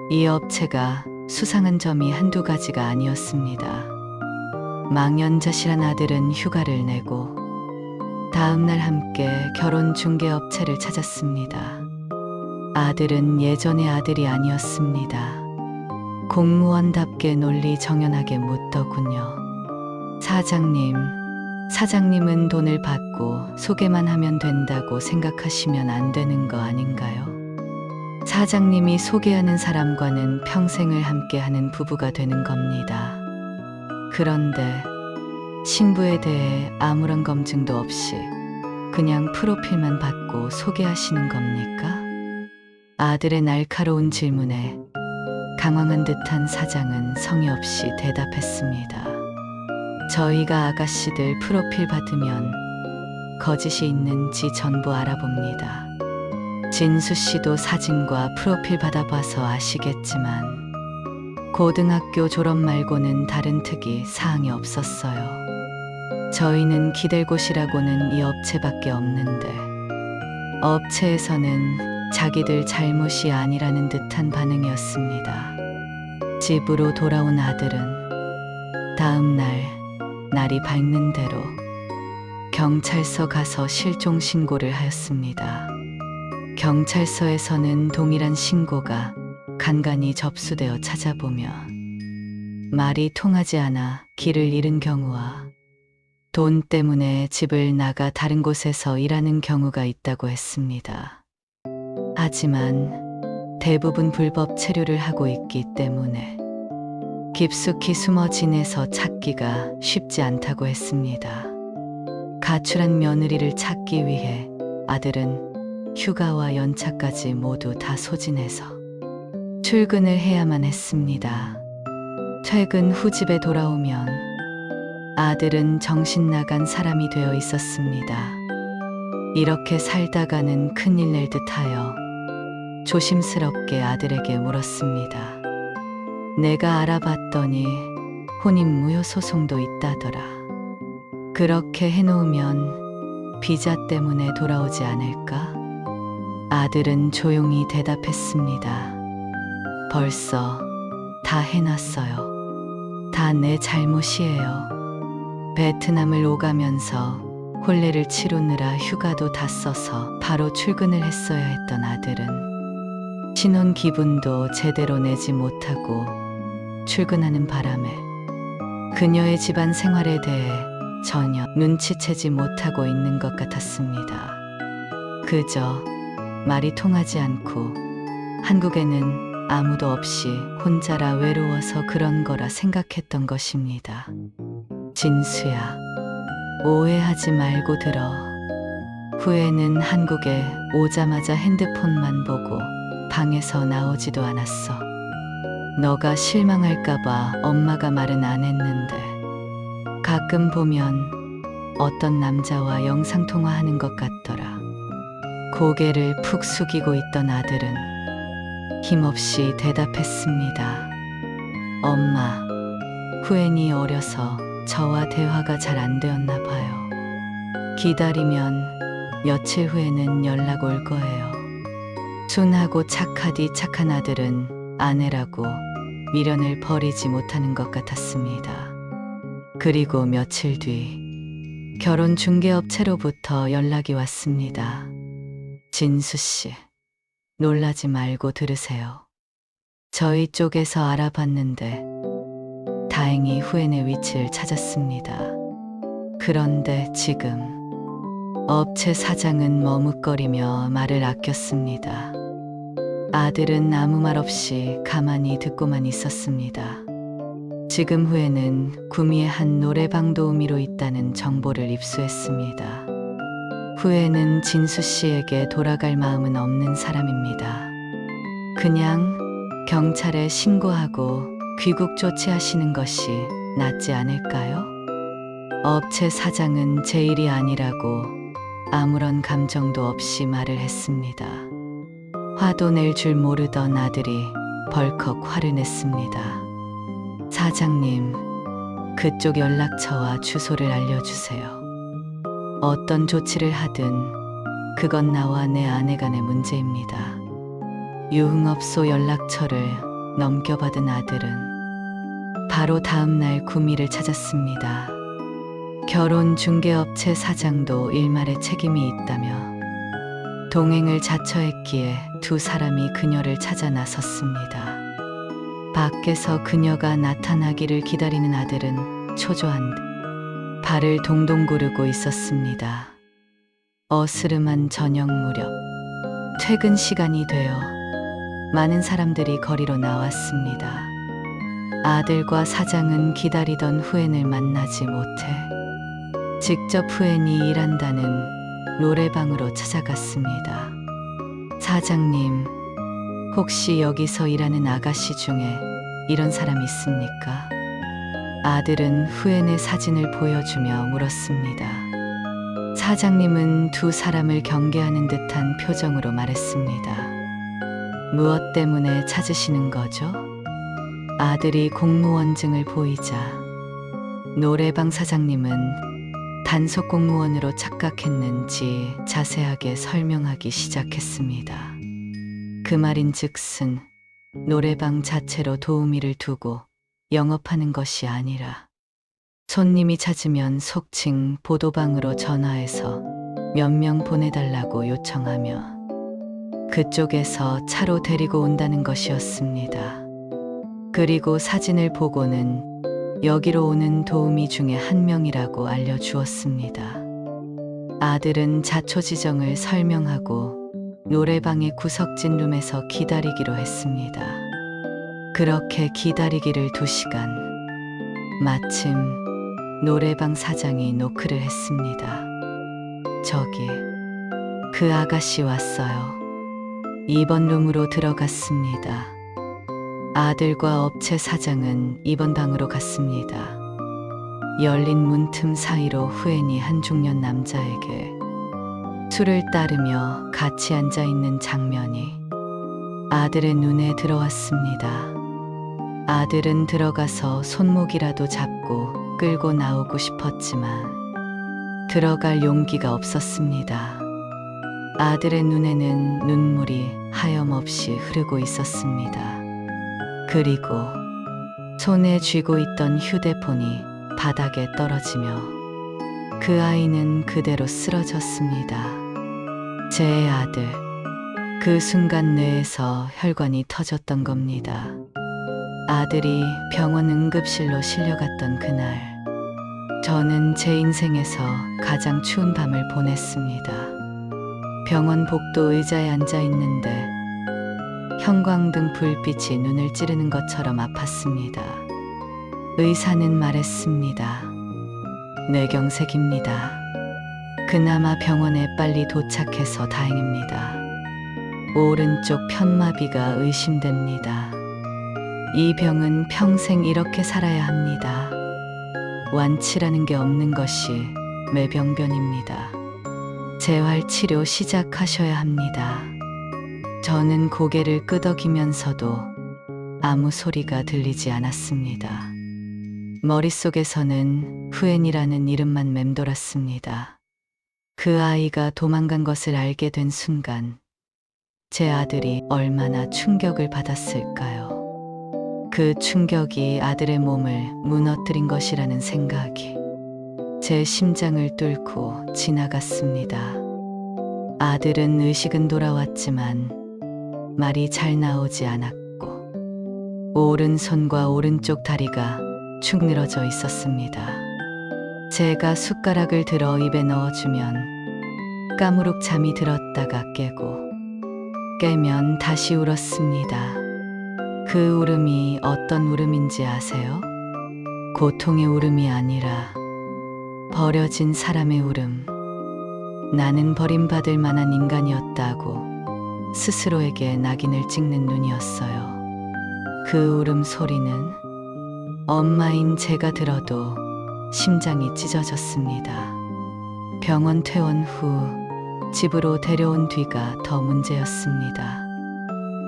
이 업체가 수상한 점이 한두 가지가 아니었습니다. 망연자실한 아들은 휴가를 내고 다음날 함께 결혼 중개업체를 찾았습니다. 아들은 예전의 아들이 아니었습니다. 공무원답게 논리 정연하게 묻더군요. 사장님은 돈을 받고 소개만 하면 된다고 생각하시면 안 되는 거 아닌가요? 사장님이 소개하는 사람과는 평생을 함께하는 부부가 되는 겁니다. 그런데 신부에 대해 아무런 검증도 없이 그냥 프로필만 받고 소개하시는 겁니까? 아들의 날카로운 질문에 당황한 듯한 사장은 성의 없이 대답했습니다. 저희가 아가씨들 프로필 받으면 거짓이 있는지 전부 알아봅니다. 진수 씨도 사진과 프로필 받아봐서 아시겠지만 고등학교 졸업 말고는 다른 특이 사항이 없었어요. 저희는 기댈 곳이라고는 이 업체밖에 없는데 업체에서는 자기들 잘못이 아니라는 듯한 반응이었습니다. 집으로 돌아온 아들은 다음 날이 밝는 대로 경찰서 가서 실종 신고를 하였습니다. 경찰서에서는 동일한 신고가 간간히 접수되어 찾아보면 말이 통하지 않아 길을 잃은 경우와 돈 때문에 집을 나가 다른 곳에서 일하는 경우가 있다고 했습니다. 하지만 대부분 불법 체류를 하고 있기 때문에 깊숙이 숨어 지내서 찾기가 쉽지 않다고 했습니다. 가출한 며느리를 찾기 위해 아들은 휴가와 연차까지 모두 다 소진해서 출근을 해야만 했습니다. 퇴근 후 집에 돌아오면 아들은 정신 나간 사람이 되어 있었습니다. 이렇게 살다가는 큰일 낼 듯하여 조심스럽게 아들에게 물었습니다. 내가 알아봤더니 혼인무효 소송도 있다더라. 그렇게 해놓으면 비자 때문에 돌아오지 않을까? 아들은 조용히 대답했습니다. 벌써 다 해놨어요. 다 내 잘못이에요. 베트남을 오가면서 혼례를 치르느라 휴가도 다 써서 바로 출근을 했어야 했던 아들은 신혼 기분도 제대로 내지 못하고 출근하는 바람에 그녀의 집안 생활에 대해 전혀 눈치채지 못하고 있는 것 같았습니다. 그저 말이 통하지 않고 한국에는 아무도 없이 혼자라 외로워서 그런 거라 생각했던 것입니다. 진수야, 오해하지 말고 들어. 후에는 한국에 오자마자 핸드폰만 보고 방에서 나오지도 않았어. 너가 실망할까봐 엄마가 말은 안 했는데 가끔 보면 어떤 남자와 영상통화하는 것 같더라. 고개를 푹 숙이고 있던 아들은 힘없이 대답했습니다. 엄마, 후엔이 어려서 저와 대화가 잘 안 되었나 봐요. 기다리면 며칠 후에는 연락 올 거예요. 순하고 착하디 착한 아들은 아내라고 미련을 버리지 못하는 것 같았습니다. 그리고 며칠 뒤 결혼 중개업체로부터 연락이 왔습니다. 진수 씨, 놀라지 말고 들으세요. 저희 쪽에서 알아봤는데 다행히 후엔의 위치를 찾았습니다. 그런데 지금 업체 사장은 머뭇거리며 말을 아꼈습니다. 아들은 아무 말 없이 가만히 듣고만 있었습니다. 지금 후에는 구미의 한 노래방 도우미로 있다는 정보를 입수했습니다. 후에는 진수 씨에게 돌아갈 마음은 없는 사람입니다. 그냥 경찰에 신고하고 귀국 조치하시는 것이 낫지 않을까요? 업체 사장은 제 일이 아니라고 아무런 감정도 없이 말을 했습니다. 화도 낼 줄 모르던 아들이 벌컥 화를 냈습니다. 사장님, 그쪽 연락처와 주소를 알려주세요. 어떤 조치를 하든 그건 나와 내 아내 간의 문제입니다. 유흥업소 연락처를 넘겨받은 아들은 바로 다음 날 구미를 찾았습니다. 결혼 중개업체 사장도 일말의 책임이 있다며 동행을 자처했기에 두 사람이 그녀를 찾아 나섰습니다. 밖에서 그녀가 나타나기를 기다리는 아들은 초조한 듯 발을 동동 구르고 있었습니다. 어스름한 저녁 무렵 퇴근 시간이 되어 많은 사람들이 거리로 나왔습니다. 아들과 사장은 기다리던 후엔을 만나지 못해 직접 후엔이 일한다는 노래방으로 찾아갔습니다. 사장님, 혹시 여기서 일하는 아가씨 중에 이런 사람 있습니까? 아들은 후엔의 사진을 보여주며 물었습니다. 사장님은 두 사람을 경계하는 듯한 표정으로 말했습니다. 무엇 때문에 찾으시는 거죠? 아들이 공무원증을 보이자 노래방 사장님은 단속 공무원으로 착각했는지 자세하게 설명하기 시작했습니다. 그 말인즉슨 노래방 자체로 도우미를 두고 영업하는 것이 아니라 손님이 찾으면 속칭 보도방으로 전화해서 몇 명 보내달라고 요청하며 그쪽에서 차로 데리고 온다는 것이었습니다. 그리고 사진을 보고는 여기로 오는 도우미 중에 한 명이라고 알려주었습니다. 아들은 자초지정을 설명하고 노래방의 구석진 룸에서 기다리기로 했습니다. 그렇게 기다리기를 2시간. 마침 노래방 사장이 노크를 했습니다. 저기, 그 아가씨 왔어요. 2번 룸으로 들어갔습니다. 아들과 업체 사장은 2번 방으로 갔습니다. 열린 문틈 사이로 후엔이 한 중년 남자에게 술을 따르며 같이 앉아 있는 장면이 아들의 눈에 들어왔습니다. 아들은 들어가서 손목이라도 잡고 끌고 나오고 싶었지만 들어갈 용기가 없었습니다. 아들의 눈에는 눈물이 하염없이 흐르고 있었습니다. 그리고 손에 쥐고 있던 휴대폰이 바닥에 떨어지며 그 아이는 그대로 쓰러졌습니다. 제 아들, 그 순간 뇌에서 혈관이 터졌던 겁니다. 아들이 병원 응급실로 실려갔던 그날, 저는 제 인생에서 가장 추운 밤을 보냈습니다. 병원 복도 의자에 앉아 있는데 형광등 불빛이 눈을 찌르는 것처럼 아팠습니다. 의사는 말했습니다. 뇌경색입니다. 그나마 병원에 빨리 도착해서 다행입니다. 오른쪽 편마비가 의심됩니다. 이 병은 평생 이렇게 살아야 합니다. 완치라는 게 없는 것이 매병변입니다. 재활치료 시작하셔야 합니다. 저는 고개를 끄덕이면서도 아무 소리가 들리지 않았습니다. 머릿속에서는 후엔이라는 이름만 맴돌았습니다. 그 아이가 도망간 것을 알게 된 순간 제 아들이 얼마나 충격을 받았을까요? 그 충격이 아들의 몸을 무너뜨린 것이라는 생각이 제 심장을 뚫고 지나갔습니다. 아들은 의식은 돌아왔지만 말이 잘 나오지 않았고 오른손과 오른쪽 다리가 축 늘어져 있었습니다. 제가 숟가락을 들어 입에 넣어주면 까무룩 잠이 들었다가 깨면 다시 울었습니다. 그 울음이 어떤 울음인지 아세요? 고통의 울음이 아니라 버려진 사람의 울음. 나는 버림받을 만한 인간이었다고 스스로에게 낙인을 찍는 눈이었어요. 그 울음 소리는 엄마인 제가 들어도 심장이 찢어졌습니다. 병원 퇴원 후 집으로 데려온 뒤가 더 문제였습니다.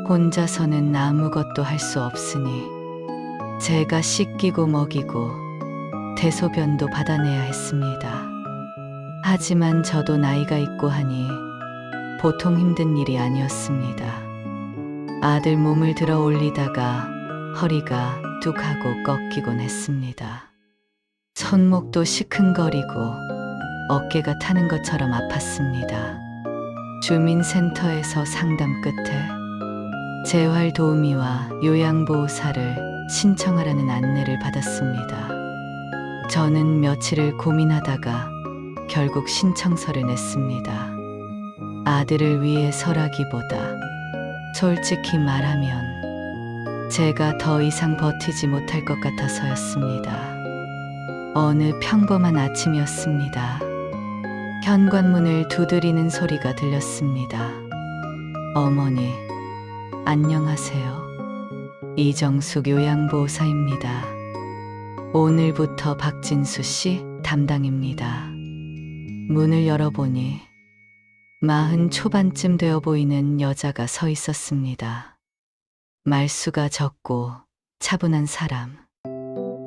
혼자서는 아무것도 할 수 없으니 제가 씻기고 먹이고 대소변도 받아내야 했습니다. 하지만 저도 나이가 있고 하니 보통 힘든 일이 아니었습니다. 아들 몸을 들어 올리다가 허리가 뚝 하고 꺾이곤 했습니다. 손목도 시큰거리고 어깨가 타는 것처럼 아팠습니다. 주민센터에서 상담 끝에 재활 도우미와 요양보호사를 신청하라는 안내를 받았습니다. 저는 며칠을 고민하다가 결국 신청서를 냈습니다. 아들을 위해서라기보다 솔직히 말하면 제가 더 이상 버티지 못할 것 같아서였습니다. 어느 평범한 아침이었습니다. 현관문을 두드리는 소리가 들렸습니다. 어머니, 안녕하세요. 이정숙 요양보호사입니다. 오늘부터 박진수 씨 담당입니다. 문을 열어보니 40 초반쯤 되어 보이는 여자가 서 있었습니다. 말수가 적고 차분한 사람.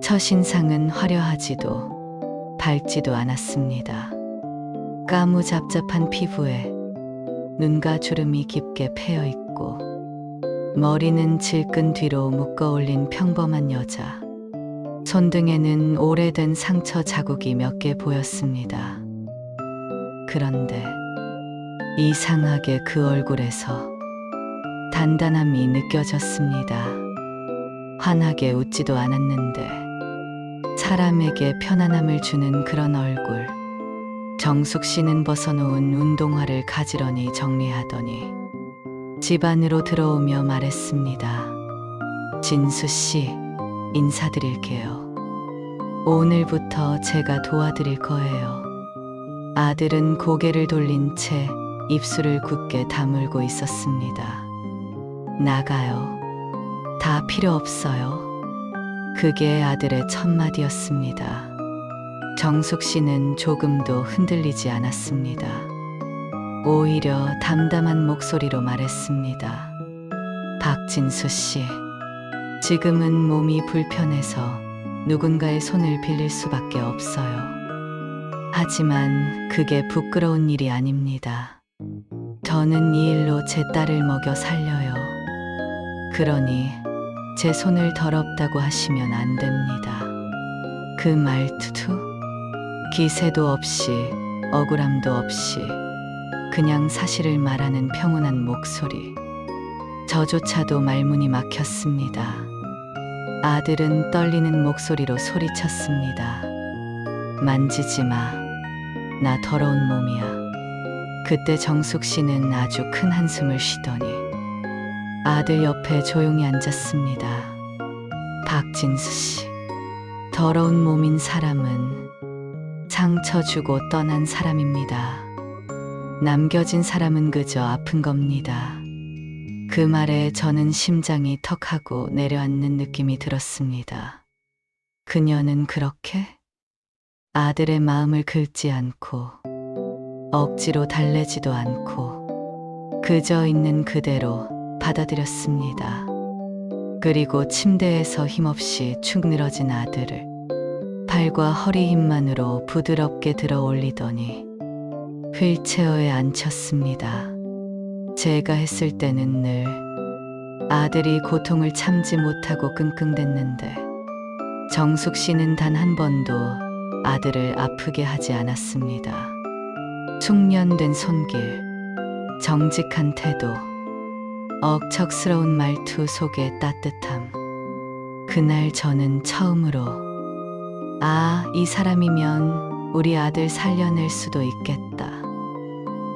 첫인상은 화려하지도 밝지도 않았습니다. 까무잡잡한 피부에 눈과 주름이 깊게 패여 있고 머리는 질끈 뒤로 묶어 올린 평범한 여자. 손등에는 오래된 상처 자국이 몇 개 보였습니다. 그런데 이상하게 그 얼굴에서 단단함이 느껴졌습니다. 환하게 웃지도 않았는데 사람에게 편안함을 주는 그런 얼굴. 정숙 씨는 벗어놓은 운동화를 가지런히 정리하더니 집 안으로 들어오며 말했습니다. 진수 씨, 인사드릴게요. 오늘부터 제가 도와드릴 거예요. 아들은 고개를 돌린 채 입술을 굳게 다물고 있었습니다. 나가요. 다 필요 없어요. 그게 아들의 첫마디였습니다. 정숙 씨는 조금도 흔들리지 않았습니다. 오히려 담담한 목소리로 말했습니다. 박진수 씨, 지금은 몸이 불편해서 누군가의 손을 빌릴 수밖에 없어요. 하지만 그게 부끄러운 일이 아닙니다. 저는 이 일로 제 딸을 먹여 살려요. 그러니 제 손을 더럽다고 하시면 안 됩니다. 그 말투도 기세도 없이 억울함도 없이 그냥 사실을 말하는 평온한 목소리. 저조차도 말문이 막혔습니다. 아들은 떨리는 목소리로 소리쳤습니다. 만지지 마. 나 더러운 몸이야. 그때 정숙 씨는 아주 큰 한숨을 쉬더니 아들 옆에 조용히 앉았습니다. 박진수 씨, 더러운 몸인 사람은 상처 주고 떠난 사람입니다. 남겨진 사람은 그저 아픈 겁니다. 그 말에 저는 심장이 턱하고 내려앉는 느낌이 들었습니다. 그녀는 그렇게 아들의 마음을 긁지 않고 억지로 달래지도 않고 그저 있는 그대로 받아들였습니다. 그리고 침대에서 힘없이 축 늘어진 아들을 팔과 허리 힘만으로 부드럽게 들어 올리더니 휠체어에 앉혔습니다. 제가 했을 때는 늘 아들이 고통을 참지 못하고 끙끙댔는데 정숙 씨는 단 한 번도 아들을 아프게 하지 않았습니다. 숙련된 손길, 정직한 태도, 억척스러운 말투 속의 따뜻함. 그날 저는 처음으로 이 사람이면 우리 아들 살려낼 수도 있겠다.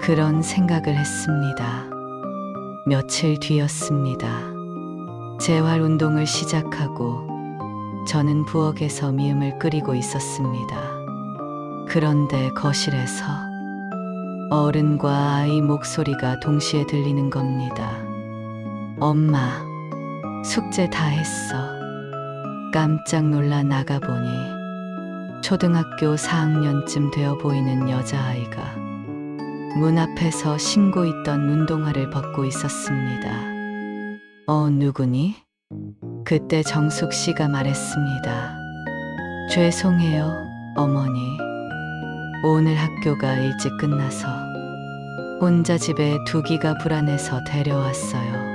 그런 생각을 했습니다. 며칠 뒤였습니다. 재활 운동을 시작하고 저는 부엌에서 미음을 끓이고 있었습니다. 그런데 거실에서 어른과 아이 목소리가 동시에 들리는 겁니다. 엄마, 숙제 다 했어. 깜짝 놀라 나가보니 초등학교 4학년쯤 되어 보이는 여자아이가 문 앞에서 신고 있던 운동화를 벗고 있었습니다. 누구니? 그때 정숙 씨가 말했습니다. 죄송해요, 어머니. 오늘 학교가 일찍 끝나서 혼자 집에 두기가 불안해서 데려왔어요.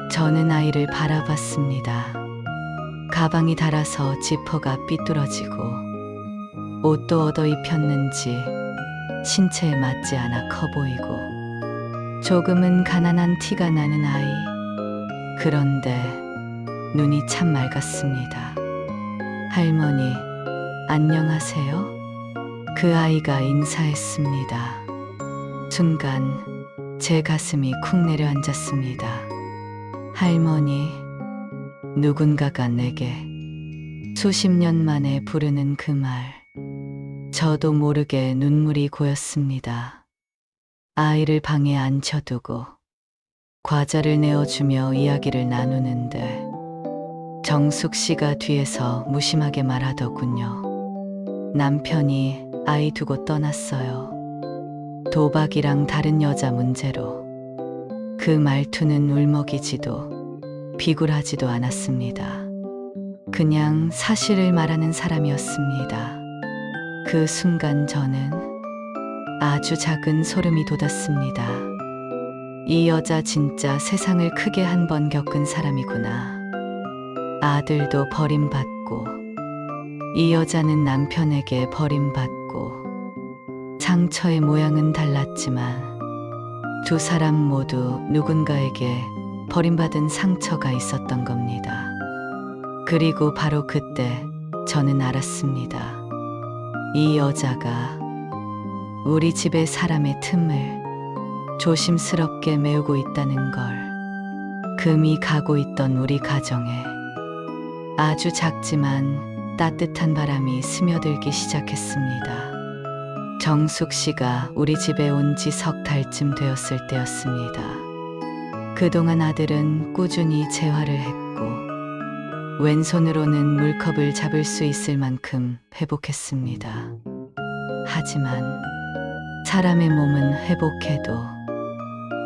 저는 아이를 바라봤습니다. 가방이 닳아서 지퍼가 삐뚤어지고 옷도 얻어 입혔는지 신체에 맞지 않아 커 보이고 조금은 가난한 티가 나는 아이. 그런데 눈이 참 맑았습니다. 할머니, 안녕하세요? 그 아이가 인사했습니다. 순간 제 가슴이 쿵 내려앉았습니다. 할머니, 누군가가 내게 수십 년 만에 부르는 그 말. 저도 모르게 눈물이 고였습니다. 아이를 방에 앉혀두고 과자를 내어주며 이야기를 나누는데 정숙 씨가 뒤에서 무심하게 말하더군요. 남편이 아이 두고 떠났어요. 도박이랑 다른 여자 문제로. 그 말투는 울먹이지도 비굴하지도 않았습니다. 그냥 사실을 말하는 사람이었습니다. 그 순간 저는 아주 작은 소름이 돋았습니다. 이 여자 진짜 세상을 크게 한 번 겪은 사람이구나. 아들도 버림받고, 이 여자는 남편에게 버림받고, 상처의 모양은 달랐지만 두 사람 모두 누군가에게 버림받은 상처가 있었던 겁니다. 그리고 바로 그때 저는 알았습니다. 이 여자가 우리 집의 사람의 틈을 조심스럽게 메우고 있다는 걸. 금이 가고 있던 우리 가정에 아주 작지만 따뜻한 바람이 스며들기 시작했습니다. 정숙 씨가 우리 집에 온 지 석 달쯤 되었을 때였습니다. 그동안 아들은 꾸준히 재활을 했고 왼손으로는 물컵을 잡을 수 있을 만큼 회복했습니다. 하지만 사람의 몸은 회복해도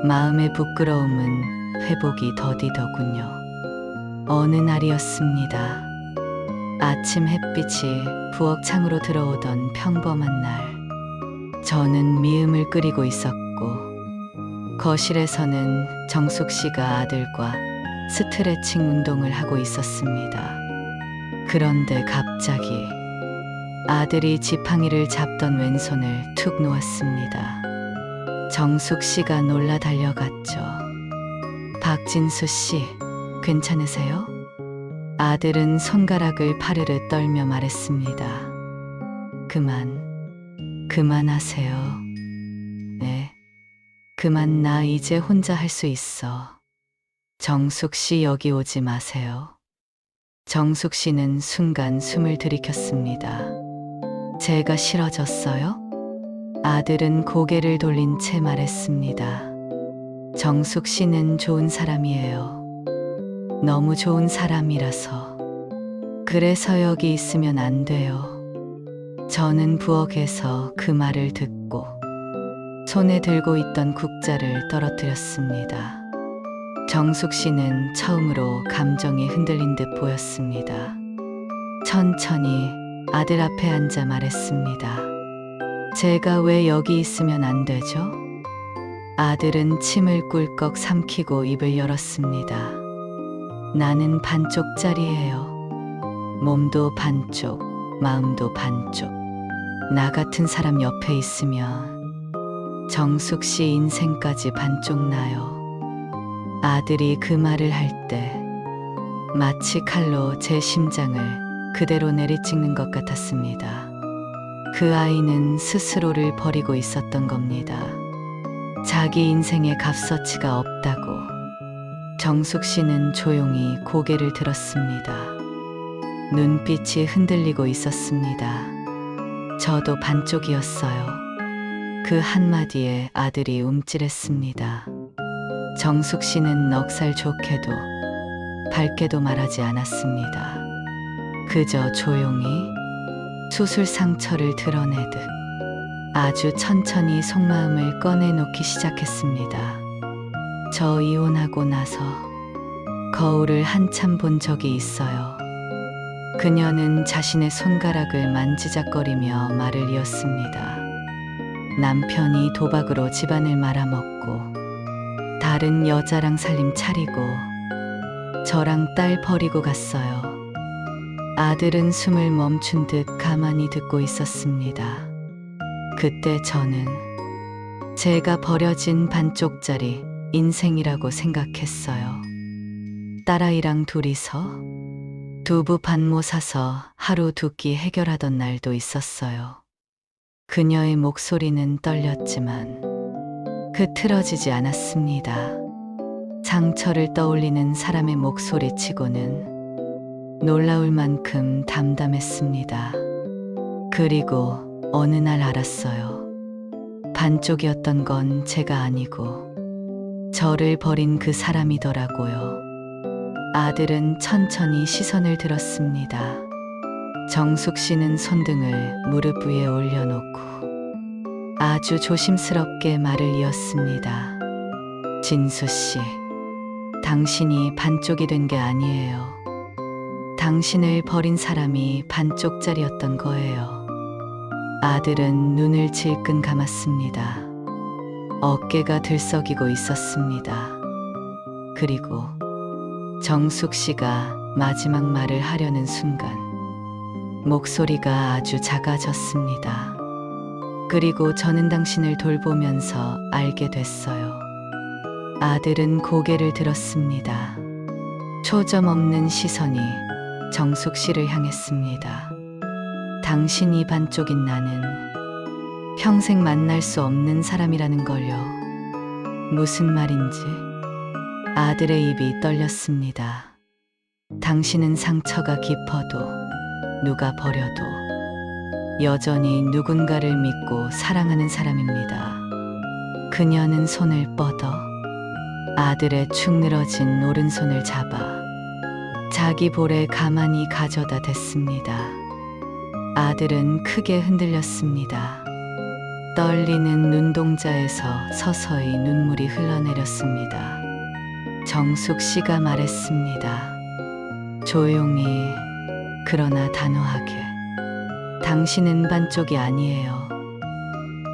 마음의 부끄러움은 회복이 더디더군요. 어느 날이었습니다. 아침 햇빛이 부엌 창으로 들어오던 평범한 날. 저는 미음을 끓이고 있었고 거실에서는 정숙 씨가 아들과 스트레칭 운동을 하고 있었습니다. 그런데 갑자기 아들이 지팡이를 잡던 왼손을 툭 놓았습니다. 정숙 씨가 놀라 달려갔죠. 박진수 씨, 괜찮으세요? 아들은 손가락을 파르르 떨며 말했습니다. 그만하세요. 네, 그만. 나 이제 혼자 할 수 있어. 정숙 씨, 여기 오지 마세요. 정숙 씨는 순간 숨을 들이켰습니다. 제가 싫어졌어요? 아들은 고개를 돌린 채 말했습니다. 정숙 씨는 좋은 사람이에요. 너무 좋은 사람이라서. 그래서 여기 있으면 안 돼요. 저는 부엌에서 그 말을 듣고 손에 들고 있던 국자를 떨어뜨렸습니다. 정숙 씨는 처음으로 감정이 흔들린 듯 보였습니다. 천천히 아들 앞에 앉아 말했습니다. 제가 왜 여기 있으면 안 되죠? 아들은 침을 꿀꺽 삼키고 입을 열었습니다. 나는 반쪽짜리예요. 몸도 반쪽, 마음도 반쪽. 나 같은 사람 옆에 있으면 정숙 씨 인생까지 반쪽 나요. 아들이 그 말을 할 때 마치 칼로 제 심장을 그대로 내리찍는 것 같았습니다. 그 아이는 스스로를 버리고 있었던 겁니다. 자기 인생에 값어치가 없다고. 정숙 씨는 조용히 고개를 들었습니다. 눈빛이 흔들리고 있었습니다. 저도 반쪽이었어요. 그 한마디에 아들이 움찔했습니다. 정숙 씨는 넉살 좋게도 밝게도 말하지 않았습니다. 그저 조용히 수술 상처를 드러내듯 아주 천천히 속마음을 꺼내놓기 시작했습니다. 저 이혼하고 나서 거울을 한참 본 적이 있어요. 그녀는 자신의 손가락을 만지작거리며 말을 이었습니다. 남편이 도박으로 집안을 말아먹고 다른 여자랑 살림 차리고 저랑 딸 버리고 갔어요. 아들은 숨을 멈춘 듯 가만히 듣고 있었습니다. 그때 저는 제가 버려진 반쪽짜리 인생이라고 생각했어요. 딸아이랑 둘이서 두부 반모 사서 하루 두 끼 해결하던 날도 있었어요. 그녀의 목소리는 떨렸지만 흐트러지지 않았습니다. 상처를 떠올리는 사람의 목소리치고는 놀라울 만큼 담담했습니다. 그리고 어느 날 알았어요. 반쪽이었던 건 제가 아니고 저를 버린 그 사람이더라고요. 아들은 천천히 시선을 들었습니다. 정숙 씨는 손등을 무릎 위에 올려놓고 아주 조심스럽게 말을 이었습니다. 진수 씨, 당신이 반쪽이 된 게 아니에요. 당신을 버린 사람이 반쪽짜리였던 거예요. 아들은 눈을 질끈 감았습니다. 어깨가 들썩이고 있었습니다. 그리고 정숙 씨가 마지막 말을 하려는 순간 목소리가 아주 작아졌습니다. 그리고 저는 당신을 돌보면서 알게 됐어요. 아들은 고개를 들었습니다. 초점 없는 시선이 정숙 씨를 향했습니다. 당신이 반쪽인 나는 평생 만날 수 없는 사람이라는 걸요. 무슨 말인지 아들의 입이 떨렸습니다. 당신은 상처가 깊어도 누가 버려도 여전히 누군가를 믿고 사랑하는 사람입니다. 그녀는 손을 뻗어 아들의 축 늘어진 오른손을 잡아 자기 볼에 가만히 가져다 댔습니다. 아들은 크게 흔들렸습니다. 떨리는 눈동자에서 서서히 눈물이 흘러내렸습니다. 정숙 씨가 말했습니다. 조용히 그러나 단호하게. 당신은 반쪽이 아니에요.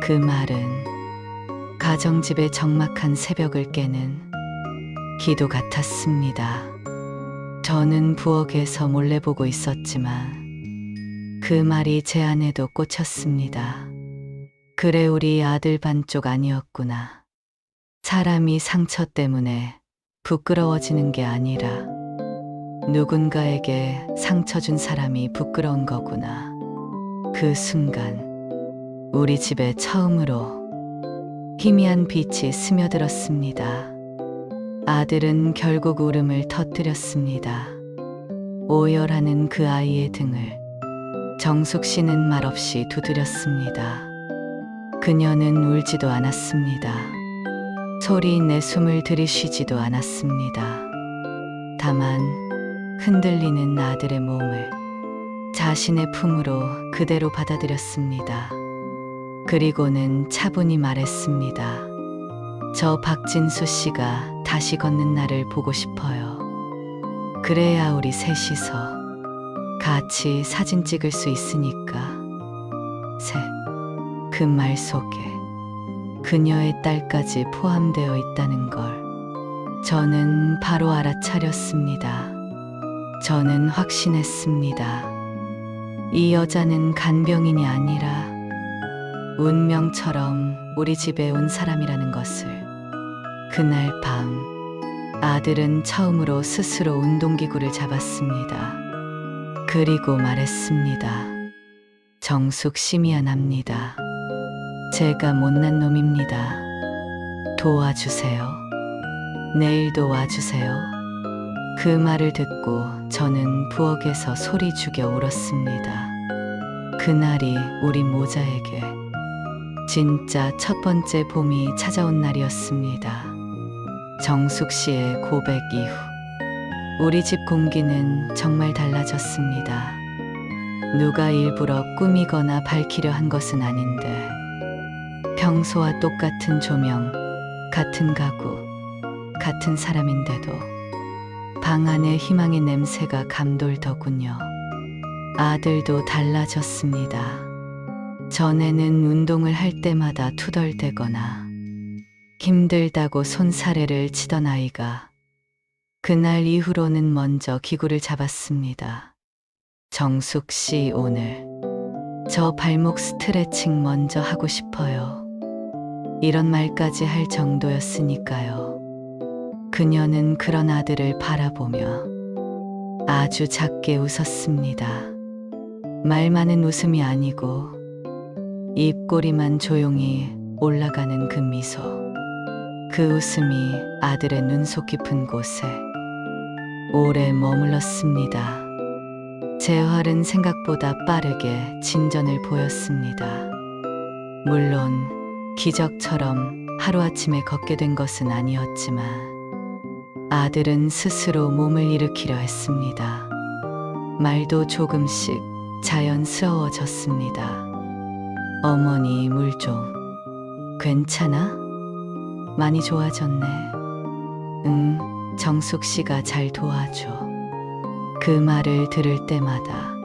그 말은 가정집의 적막한 새벽을 깨는 기도 같았습니다. 저는 부엌에서 몰래 보고 있었지만 그 말이 제 안에도 꽂혔습니다. 그래, 우리 아들 반쪽 아니었구나. 사람이 상처 때문에 부끄러워지는 게 아니라 누군가에게 상처 준 사람이 부끄러운 거구나. 그 순간 우리 집에 처음으로 희미한 빛이 스며들었습니다. 아들은 결국 울음을 터뜨렸습니다. 오열하는 그 아이의 등을 정숙 씨는 말없이 두드렸습니다. 그녀는 울지도 않았습니다. 소리 내 숨을 들이쉬지도 않았습니다. 다만 흔들리는 아들의 몸을 자신의 품으로 그대로 받아들였습니다. 그리고는 차분히 말했습니다. 저 박진수 씨가 다시 걷는 날을 보고 싶어요. 그래야 우리 셋이서 같이 사진 찍을 수 있으니까. 그 말 속에 그녀의 딸까지 포함되어 있다는 걸 저는 바로 알아차렸습니다. 저는 확신했습니다. 이 여자는 간병인이 아니라 운명처럼 우리 집에 온 사람이라는 것을. 그날 밤 아들은 처음으로 스스로 운동기구를 잡았습니다. 그리고 말했습니다. 정숙 씨 미안합니다. 제가 못난 놈입니다. 도와주세요. 내일도 와주세요. 그 말을 듣고 저는 부엌에서 소리 죽여 울었습니다. 그날이 우리 모자에게 진짜 첫 번째 봄이 찾아온 날이었습니다. 정숙 씨의 고백 이후 우리 집 공기는 정말 달라졌습니다. 누가 일부러 꾸미거나 밝히려 한 것은 아닌데 평소와 똑같은 조명, 같은 가구, 같은 사람인데도 방 안에 희망의 냄새가 감돌더군요. 아들도 달라졌습니다. 전에는 운동을 할 때마다 투덜대거나 힘들다고 손사래를 치던 아이가 그날 이후로는 먼저 기구를 잡았습니다. 정숙 씨, 오늘 저 발목 스트레칭 먼저 하고 싶어요. 이런 말까지 할 정도였으니까요. 그녀는 그런 아들을 바라보며 아주 작게 웃었습니다. 말 많은 웃음이 아니고 입꼬리만 조용히 올라가는 그 미소. 그 웃음이 아들의 눈속 깊은 곳에 오래 머물렀습니다. 재활은 생각보다 빠르게 진전을 보였습니다. 물론 기적처럼 하루아침에 걷게 된 것은 아니었지만 아들은 스스로 몸을 일으키려 했습니다. 말도 조금씩 자연스러워졌습니다. 어머니, 물 좀. 괜찮아? 많이 좋아졌네. 정숙 씨가 잘 도와줘. 그 말을 들을 때마다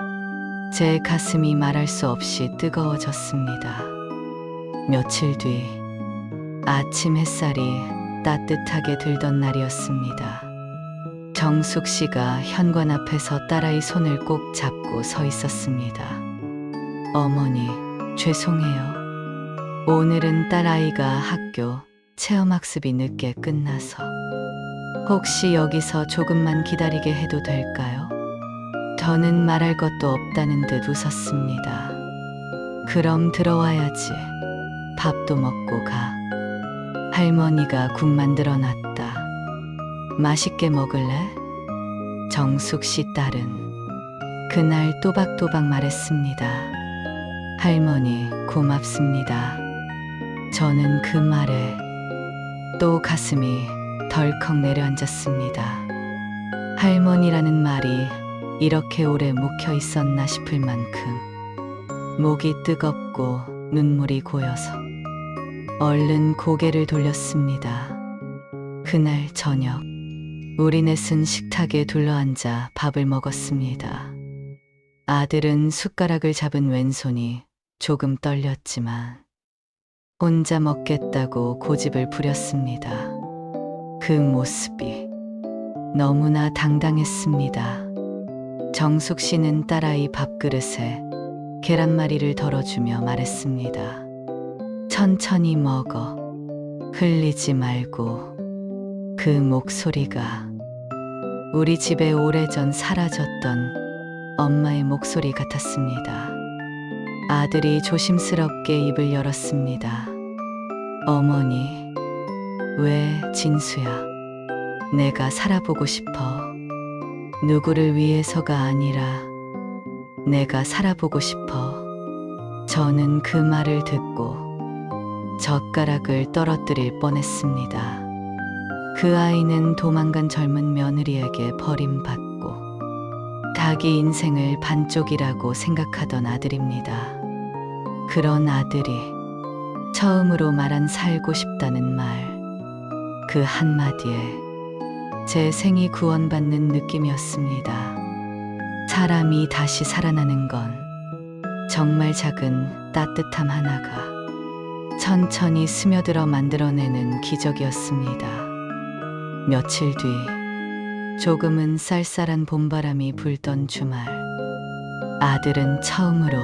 제 가슴이 말할 수 없이 뜨거워졌습니다. 며칠 뒤 아침 햇살이 따뜻하게 들던 날이었습니다. 정숙 씨가 현관 앞에서 딸아이 손을 꼭 잡고 서 있었습니다. 어머니, 죄송해요. 오늘은 딸아이가 학교 체험학습이 늦게 끝나서 혹시 여기서 조금만 기다리게 해도 될까요? 저는 말할 것도 없다는 듯 웃었습니다. 그럼 들어와야지. 밥도 먹고 가. 할머니가 국 만들어 놨다. 맛있게 먹을래? 정숙 씨 딸은 그날 또박또박 말했습니다. 할머니, 고맙습니다. 저는 그 말에 또 가슴이 덜컥 내려앉았습니다. 할머니라는 말이 이렇게 오래 묵혀 있었나 싶을 만큼 목이 뜨겁고 눈물이 고여서 얼른 고개를 돌렸습니다. 그날 저녁 우리 넷은 식탁에 둘러앉아 밥을 먹었습니다. 아들은 숟가락을 잡은 왼손이 조금 떨렸지만 혼자 먹겠다고 고집을 부렸습니다. 그 모습이 너무나 당당했습니다. 정숙 씨는 딸아이 밥그릇에 계란말이를 덜어주며 말했습니다. 천천히 먹어. 흘리지 말고. 그 목소리가 우리 집에 오래전 사라졌던 엄마의 목소리 같았습니다. 아들이 조심스럽게 입을 열었습니다. 어머니, 왜, 진수야? 내가 살아보고 싶어. 누구를 위해서가 아니라 내가 살아보고 싶어. 저는 그 말을 듣고 젓가락을 떨어뜨릴 뻔했습니다. 그 아이는 도망간 젊은 며느리에게 버림받고 자기 인생을 반쪽이라고 생각하던 아들입니다. 그런 아들이 처음으로 말한 살고 싶다는 말, 그 한마디에 제 생이 구원받는 느낌이었습니다. 사람이 다시 살아나는 건 정말 작은 따뜻함 하나가 천천히 스며들어 만들어내는 기적이었습니다. 며칠 뒤 조금은 쌀쌀한 봄바람이 불던 주말, 아들은 처음으로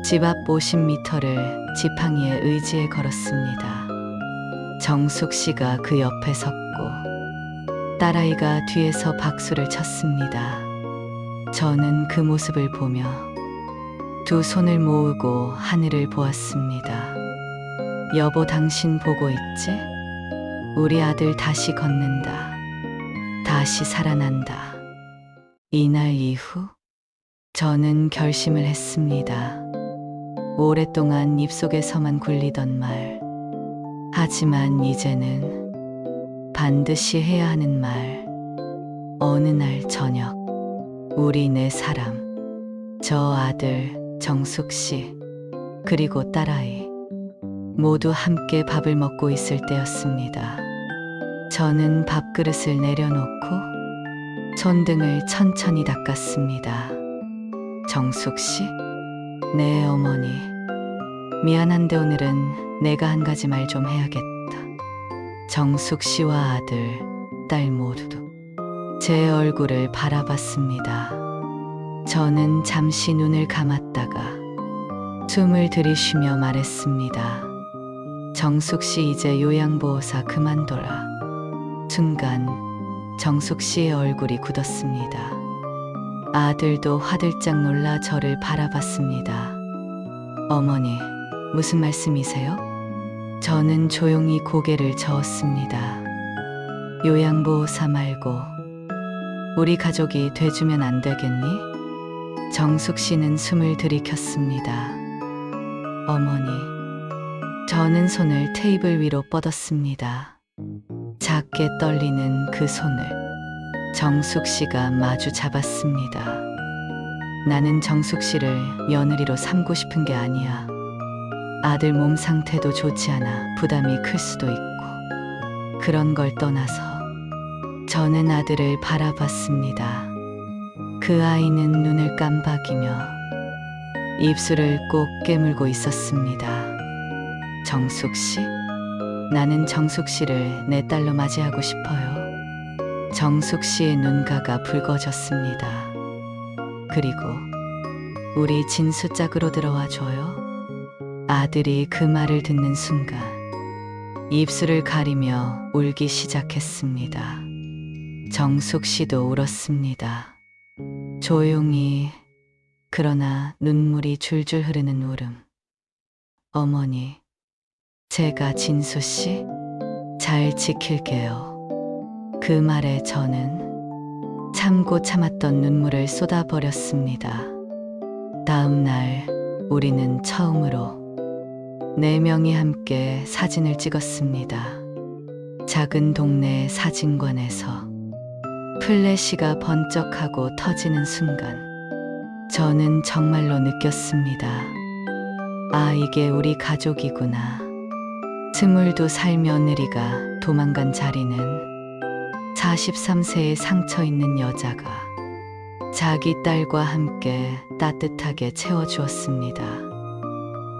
집 앞 50m를 지팡이에 의지해 걸었습니다. 정숙 씨가 그 옆에 섰고 딸아이가 뒤에서 박수를 쳤습니다. 저는 그 모습을 보며 두 손을 모으고 하늘을 보았습니다. 여보, 당신 보고 있지? 우리 아들 다시 걷는다. 다시 살아난다. 이날 이후 저는 결심을 했습니다. 오랫동안 입속에서만 굴리던 말, 하지만 이제는 반드시 해야 하는 말. 어느 날 저녁 우리 네 사람, 저 아들 정숙 씨 그리고 딸아이 모두 함께 밥을 먹고 있을 때였습니다. 저는 밥그릇을 내려놓고 손등을 천천히 닦았습니다. 정숙 씨? 네, 어머니. 미안한데 오늘은 내가 한 가지 말 좀 해야겠다. 정숙 씨와 아들, 딸 모두 제 얼굴을 바라봤습니다. 저는 잠시 눈을 감았다가 숨을 들이쉬며 말했습니다. 정숙 씨 이제 요양보호사 그만둬라. 순간 정숙 씨의 얼굴이 굳었습니다. 아들도 화들짝 놀라 저를 바라봤습니다. 어머니, 무슨 말씀이세요? 저는 조용히 고개를 저었습니다. 요양보호사 말고 우리 가족이 돼주면 안 되겠니? 정숙 씨는 숨을 들이켰습니다. 어머니, 저는 손을 테이블 위로 뻗었습니다. 작게 떨리는 그 손을 정숙 씨가 마주 잡았습니다. 나는 정숙 씨를 며느리로 삼고 싶은 게 아니야. 아들 몸 상태도 좋지 않아 부담이 클 수도 있고. 그런 걸 떠나서 저는 아들을 바라봤습니다. 그 아이는 눈을 깜박이며 입술을 꼭 깨물고 있었습니다. 정숙 씨? 나는 정숙 씨를 내 딸로 맞이하고 싶어요. 정숙 씨의 눈가가 붉어졌습니다. 그리고 우리 진수 짝으로 들어와 줘요. 아들이 그 말을 듣는 순간 입술을 가리며 울기 시작했습니다. 정숙 씨도 울었습니다. 조용히, 그러나 눈물이 줄줄 흐르는 울음. 어머니, 제가 진수 씨 잘 지킬게요. 그 말에 저는 참고 참았던 눈물을 쏟아버렸습니다. 다음 날 우리는 처음으로 4명이 함께 사진을 찍었습니다. 작은 동네 사진관에서 플래시가 번쩍하고 터지는 순간 저는 정말로 느꼈습니다. 아, 이게 우리 가족이구나. 22살 며느리가 도망간 자리는 43세의 상처 있는 여자가 자기 딸과 함께 따뜻하게 채워주었습니다.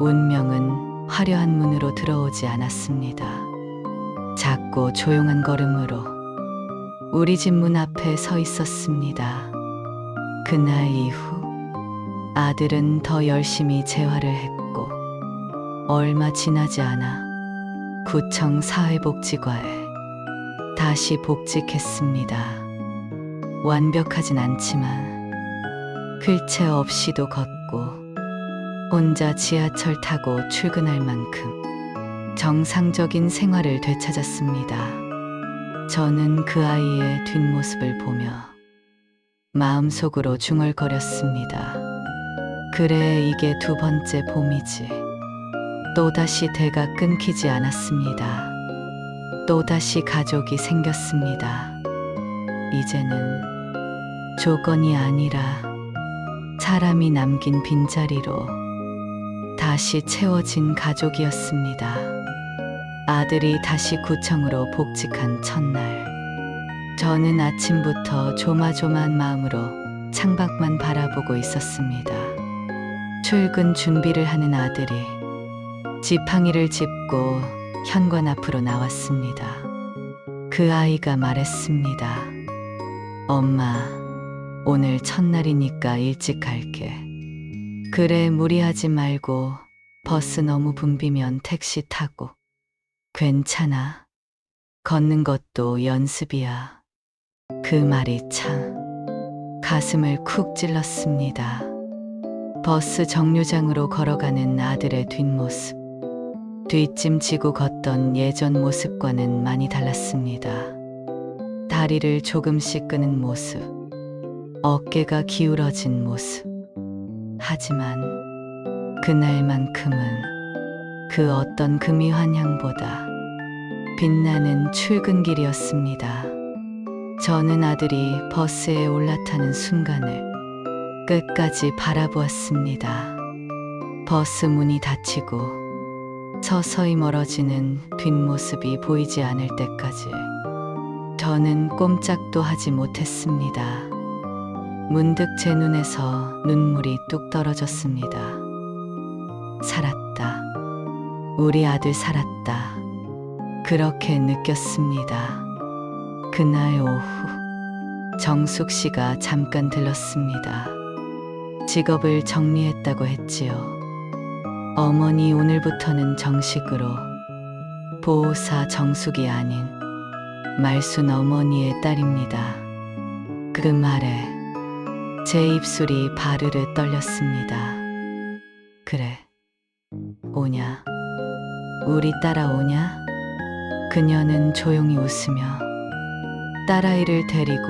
운명은 화려한 문으로 들어오지 않았습니다. 작고 조용한 걸음으로 우리 집 문 앞에 서 있었습니다. 그날 이후 아들은 더 열심히 재활을 했고 얼마 지나지 않아 구청 사회복지과에 다시 복직했습니다. 완벽하진 않지만 글채 없이도 걷고 혼자 지하철 타고 출근할 만큼 정상적인 생활을 되찾았습니다. 저는 그 아이의 뒷모습을 보며 마음속으로 중얼거렸습니다. 그래, 이게 2번째 봄이지. 또다시 대가 끊기지 않았습니다. 또다시 가족이 생겼습니다. 이제는 조건이 아니라 사람이 남긴 빈자리로 다시 채워진 가족이었습니다. 아들이 다시 구청으로 복직한 첫날, 저는 아침부터 조마조마한 마음으로 창밖만 바라보고 있었습니다. 출근 준비를 하는 아들이 지팡이를 짚고 현관 앞으로 나왔습니다. 그 아이가 말했습니다. 엄마, 오늘 첫날이니까 일찍 갈게. 그래, 무리하지 말고 버스 너무 붐비면 택시 타고. 괜찮아. 걷는 것도 연습이야. 그 말이 참 가슴을 쿡 찔렀습니다. 버스 정류장으로 걸어가는 아들의 뒷모습. 뒷짐지고 걷던 예전 모습과는 많이 달랐습니다. 다리를 조금씩 끄는 모습, 어깨가 기울어진 모습. 하지만 그날만큼은 그 어떤 금이 환향보다 빛나는 출근길이었습니다. 저는 아들이 버스에 올라타는 순간을 끝까지 바라보았습니다. 버스 문이 닫히고 서서히 멀어지는 뒷모습이 보이지 않을 때까지 저는 꼼짝도 하지 못했습니다. 문득 제 눈에서 눈물이 뚝 떨어졌습니다. 살았다. 우리 아들 살았다. 그렇게 느꼈습니다. 그날 오후 정숙 씨가 잠깐 들렀습니다. 직업을 정리했다고 했지요. 어머니 오늘부터는 정식으로 보호사 정숙이 아닌 말순 어머니의 딸입니다. 그 말에 제 입술이 바르르 떨렸습니다. 그래, 오냐? 우리 따라오냐? 그녀는 조용히 웃으며 딸아이를 데리고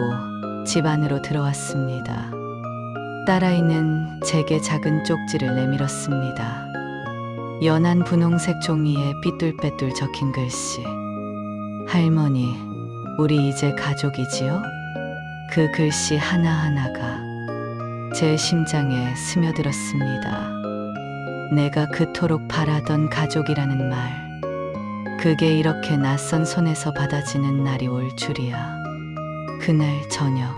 집 안으로 들어왔습니다. 딸아이는 제게 작은 쪽지를 내밀었습니다. 연한 분홍색 종이에 삐뚤빼뚤 적힌 글씨. 할머니, 우리 이제 가족이지요? 그 글씨 하나하나가 제 심장에 스며들었습니다. 내가 그토록 바라던 가족이라는 말, 그게 이렇게 낯선 손에서 받아지는 날이 올 줄이야. 그날 저녁,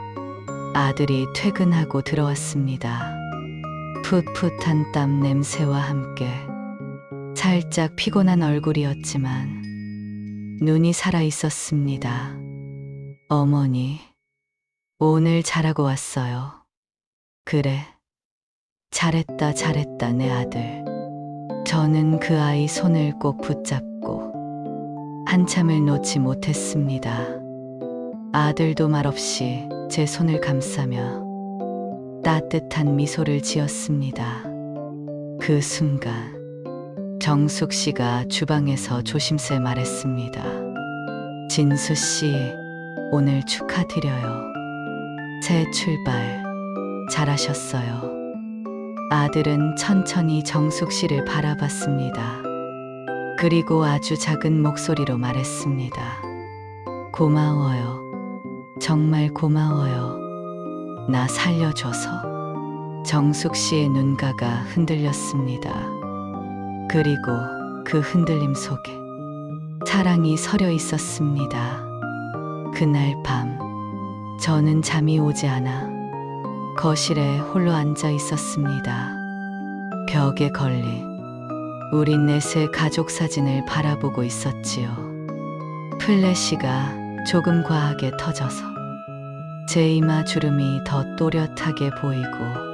아들이 퇴근하고 들어왔습니다. 풋풋한 땀 냄새와 함께 살짝 피곤한 얼굴이었지만 눈이 살아 있었습니다. 어머니, 오늘 잘하고 왔어요. 그래, 잘했다, 잘했다, 내 아들. 저는 그 아이 손을 꼭 붙잡고 한참을 놓지 못했습니다. 아들도 말없이 제 손을 감싸며 따뜻한 미소를 지었습니다. 그 순간 정숙 씨가 주방에서 조심스레 말했습니다. 진수 씨, 오늘 축하드려요. 새 출발 잘하셨어요. 아들은 천천히 정숙 씨를 바라봤습니다. 그리고 아주 작은 목소리로 말했습니다. 고마워요. 정말 고마워요. 나 살려줘서. 정숙 씨의 눈가가 흔들렸습니다. 그리고 그 흔들림 속에 사랑이 서려 있었습니다. 그날 밤, 저는 잠이 오지 않아 거실에 홀로 앉아 있었습니다. 벽에 걸린 우리 넷의 가족 사진을 바라보고 있었지요. 플래시가 조금 과하게 터져서 제 이마 주름이 더 또렷하게 보이고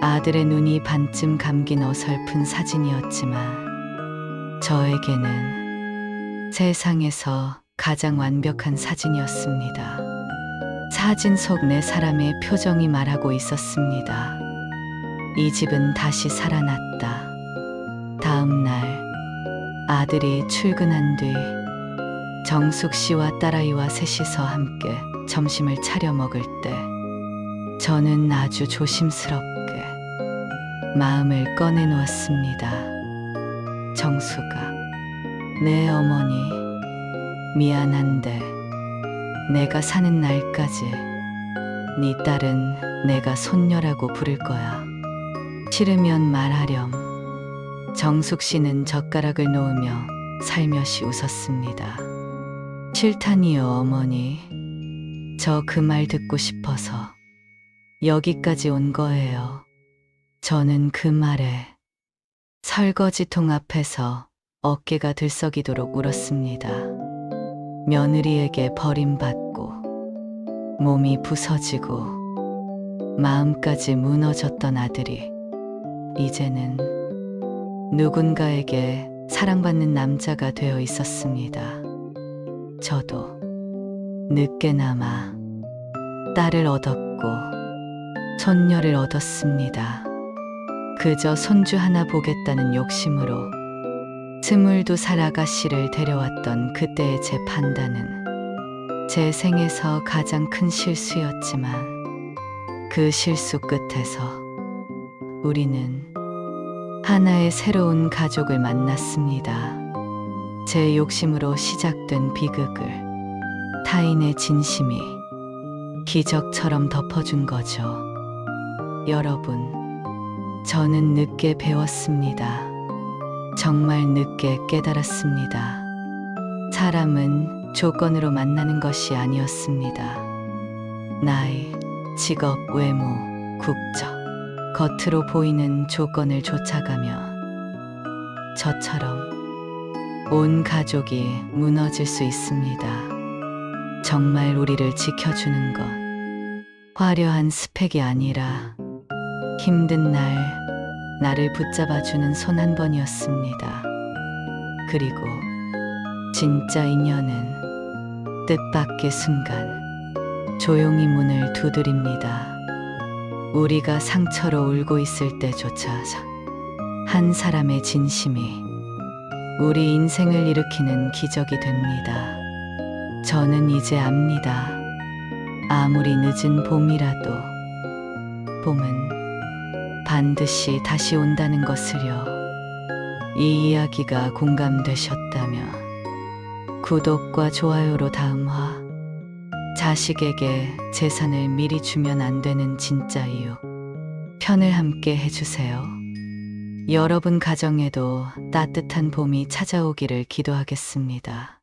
아들의 눈이 반쯤 감긴 어설픈 사진이었지만 저에게는 세상에서 가장 완벽한 사진이었습니다. 사진 속 내 사람의 표정이 말하고 있었습니다. 이 집은 다시 살아났다. 다음 날 아들이 출근한 뒤 정숙 씨와 딸아이와 셋이서 함께 점심을 차려 먹을 때 저는 아주 조심스럽게 마음을 꺼내놓았습니다. 정숙아, 내 어머니, 미안한데 내가 사는 날까지 네 딸은 내가 손녀라고 부를 거야. 싫으면 말하렴. 정숙 씨는 젓가락을 놓으며 살며시 웃었습니다. 싫다니요, 어머니. 저 그 말 듣고 싶어서 여기까지 온 거예요. 저는 그 말에 설거지통 앞에서 어깨가 들썩이도록 울었습니다. 며느리에게 버림받고 몸이 부서지고 마음까지 무너졌던 아들이 이제는 누군가에게 사랑받는 남자가 되어 있었습니다. 저도 늦게나마 딸을 얻었고 손녀를 얻었습니다. 그저 손주 하나 보겠다는 욕심으로 22살 아가씨를 데려왔던 그때의 제 판단은 제 생에서 가장 큰 실수였지만 그 실수 끝에서 우리는 하나의 새로운 가족을 만났습니다. 제 욕심으로 시작된 비극을 타인의 진심이 기적처럼 덮어준 거죠. 여러분, 저는 늦게 배웠습니다. 정말 늦게 깨달았습니다. 사람은 조건으로 만나는 것이 아니었습니다. 나이, 직업, 외모, 국적, 겉으로 보이는 조건을 쫓아가며 저처럼 온 가족이 무너질 수 있습니다. 정말 우리를 지켜주는 건 화려한 스펙이 아니라 힘든 날 나를 붙잡아주는 손 한 번이었습니다. 그리고 진짜 인연은 뜻밖의 순간 조용히 문을 두드립니다. 우리가 상처로 울고 있을 때조차 한 사람의 진심이 우리 인생을 일으키는 기적이 됩니다. 저는 이제 압니다. 아무리 늦은 봄이라도 봄은 반드시 다시 온다는 것을요. 이 이야기가 공감되셨다면 구독과 좋아요로 다음화. 자식에게 재산을 미리 주면 안 되는 진짜 이유 편을 함께 해주세요. 여러분 가정에도 따뜻한 봄이 찾아오기를 기도하겠습니다.